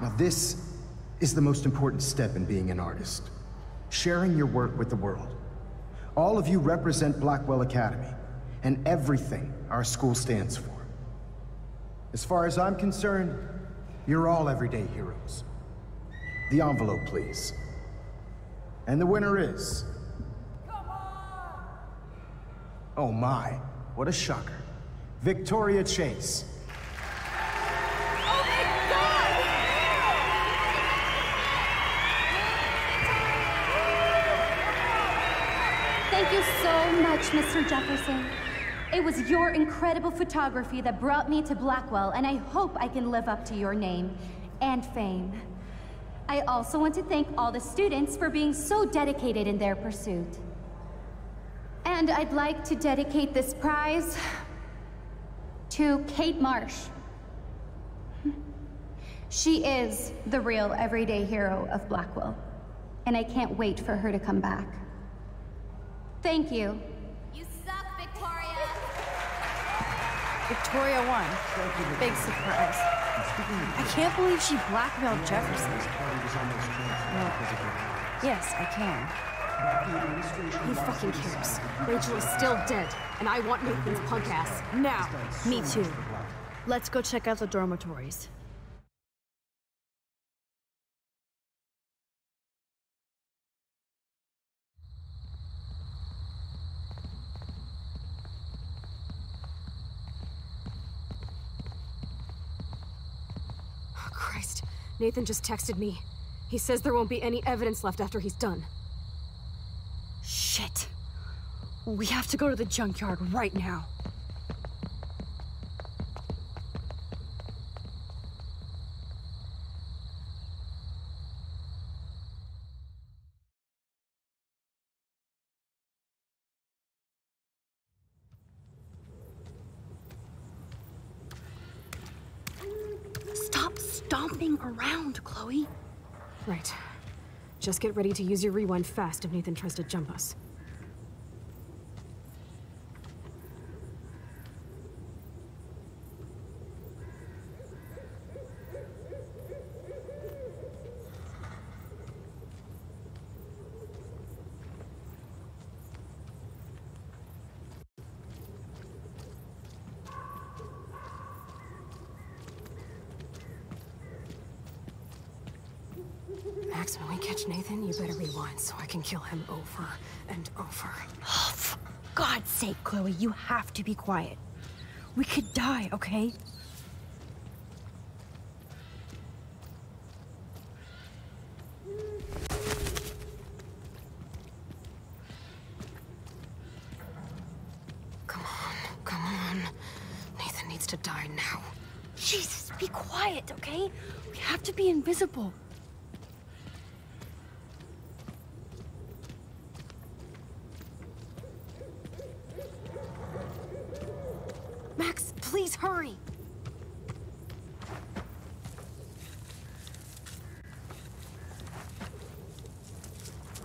Now this is the most important step in being an artist. Sharing your work with the world. All of you represent Blackwell Academy and everything our school stands for. As far as I'm concerned, you're all everyday heroes. The envelope, please. And the winner is... Oh my, what a shocker. Victoria Chase. Thank you so much, Mr. Jefferson. It was your incredible photography that brought me to Blackwell, and I hope I can live up to your name and fame. I also want to thank all the students for being so dedicated in their pursuit. And I'd like to dedicate this prize to Kate Marsh. She is the real everyday hero of Blackwell, and I can't wait for her to come back. Thank you. You suck, Victoria. Victoria won. Big surprise. I can't believe she blackmailed Jefferson. Well, yes, I can. Who fucking cares? Rachel is still dead, and I want Nathan's punk ass now. Me too. Let's go check out the dormitories. Oh, Christ. Nathan just texted me. He says there won't be any evidence left after he's done. Shit. We have to go to the junkyard right now. Stop stomping around, Chloe. Right. Just get ready to use your rewind fast if Nathan tries to jump us. Max, when we catch Nathan, you better rewind so I can kill him over and over. Oh, for God's sake, Chloe, you have to be quiet. We could die, okay? Come on. Nathan needs to die now. Jesus, be quiet, okay? We have to be invisible. Please hurry.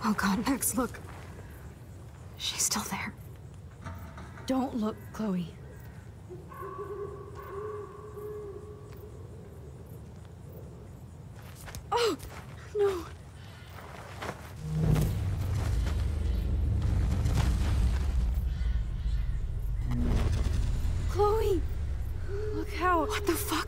Oh God, Max, look. She's still there. Don't look, Chloe. Oh, no. Chloe! Look out. What the fuck?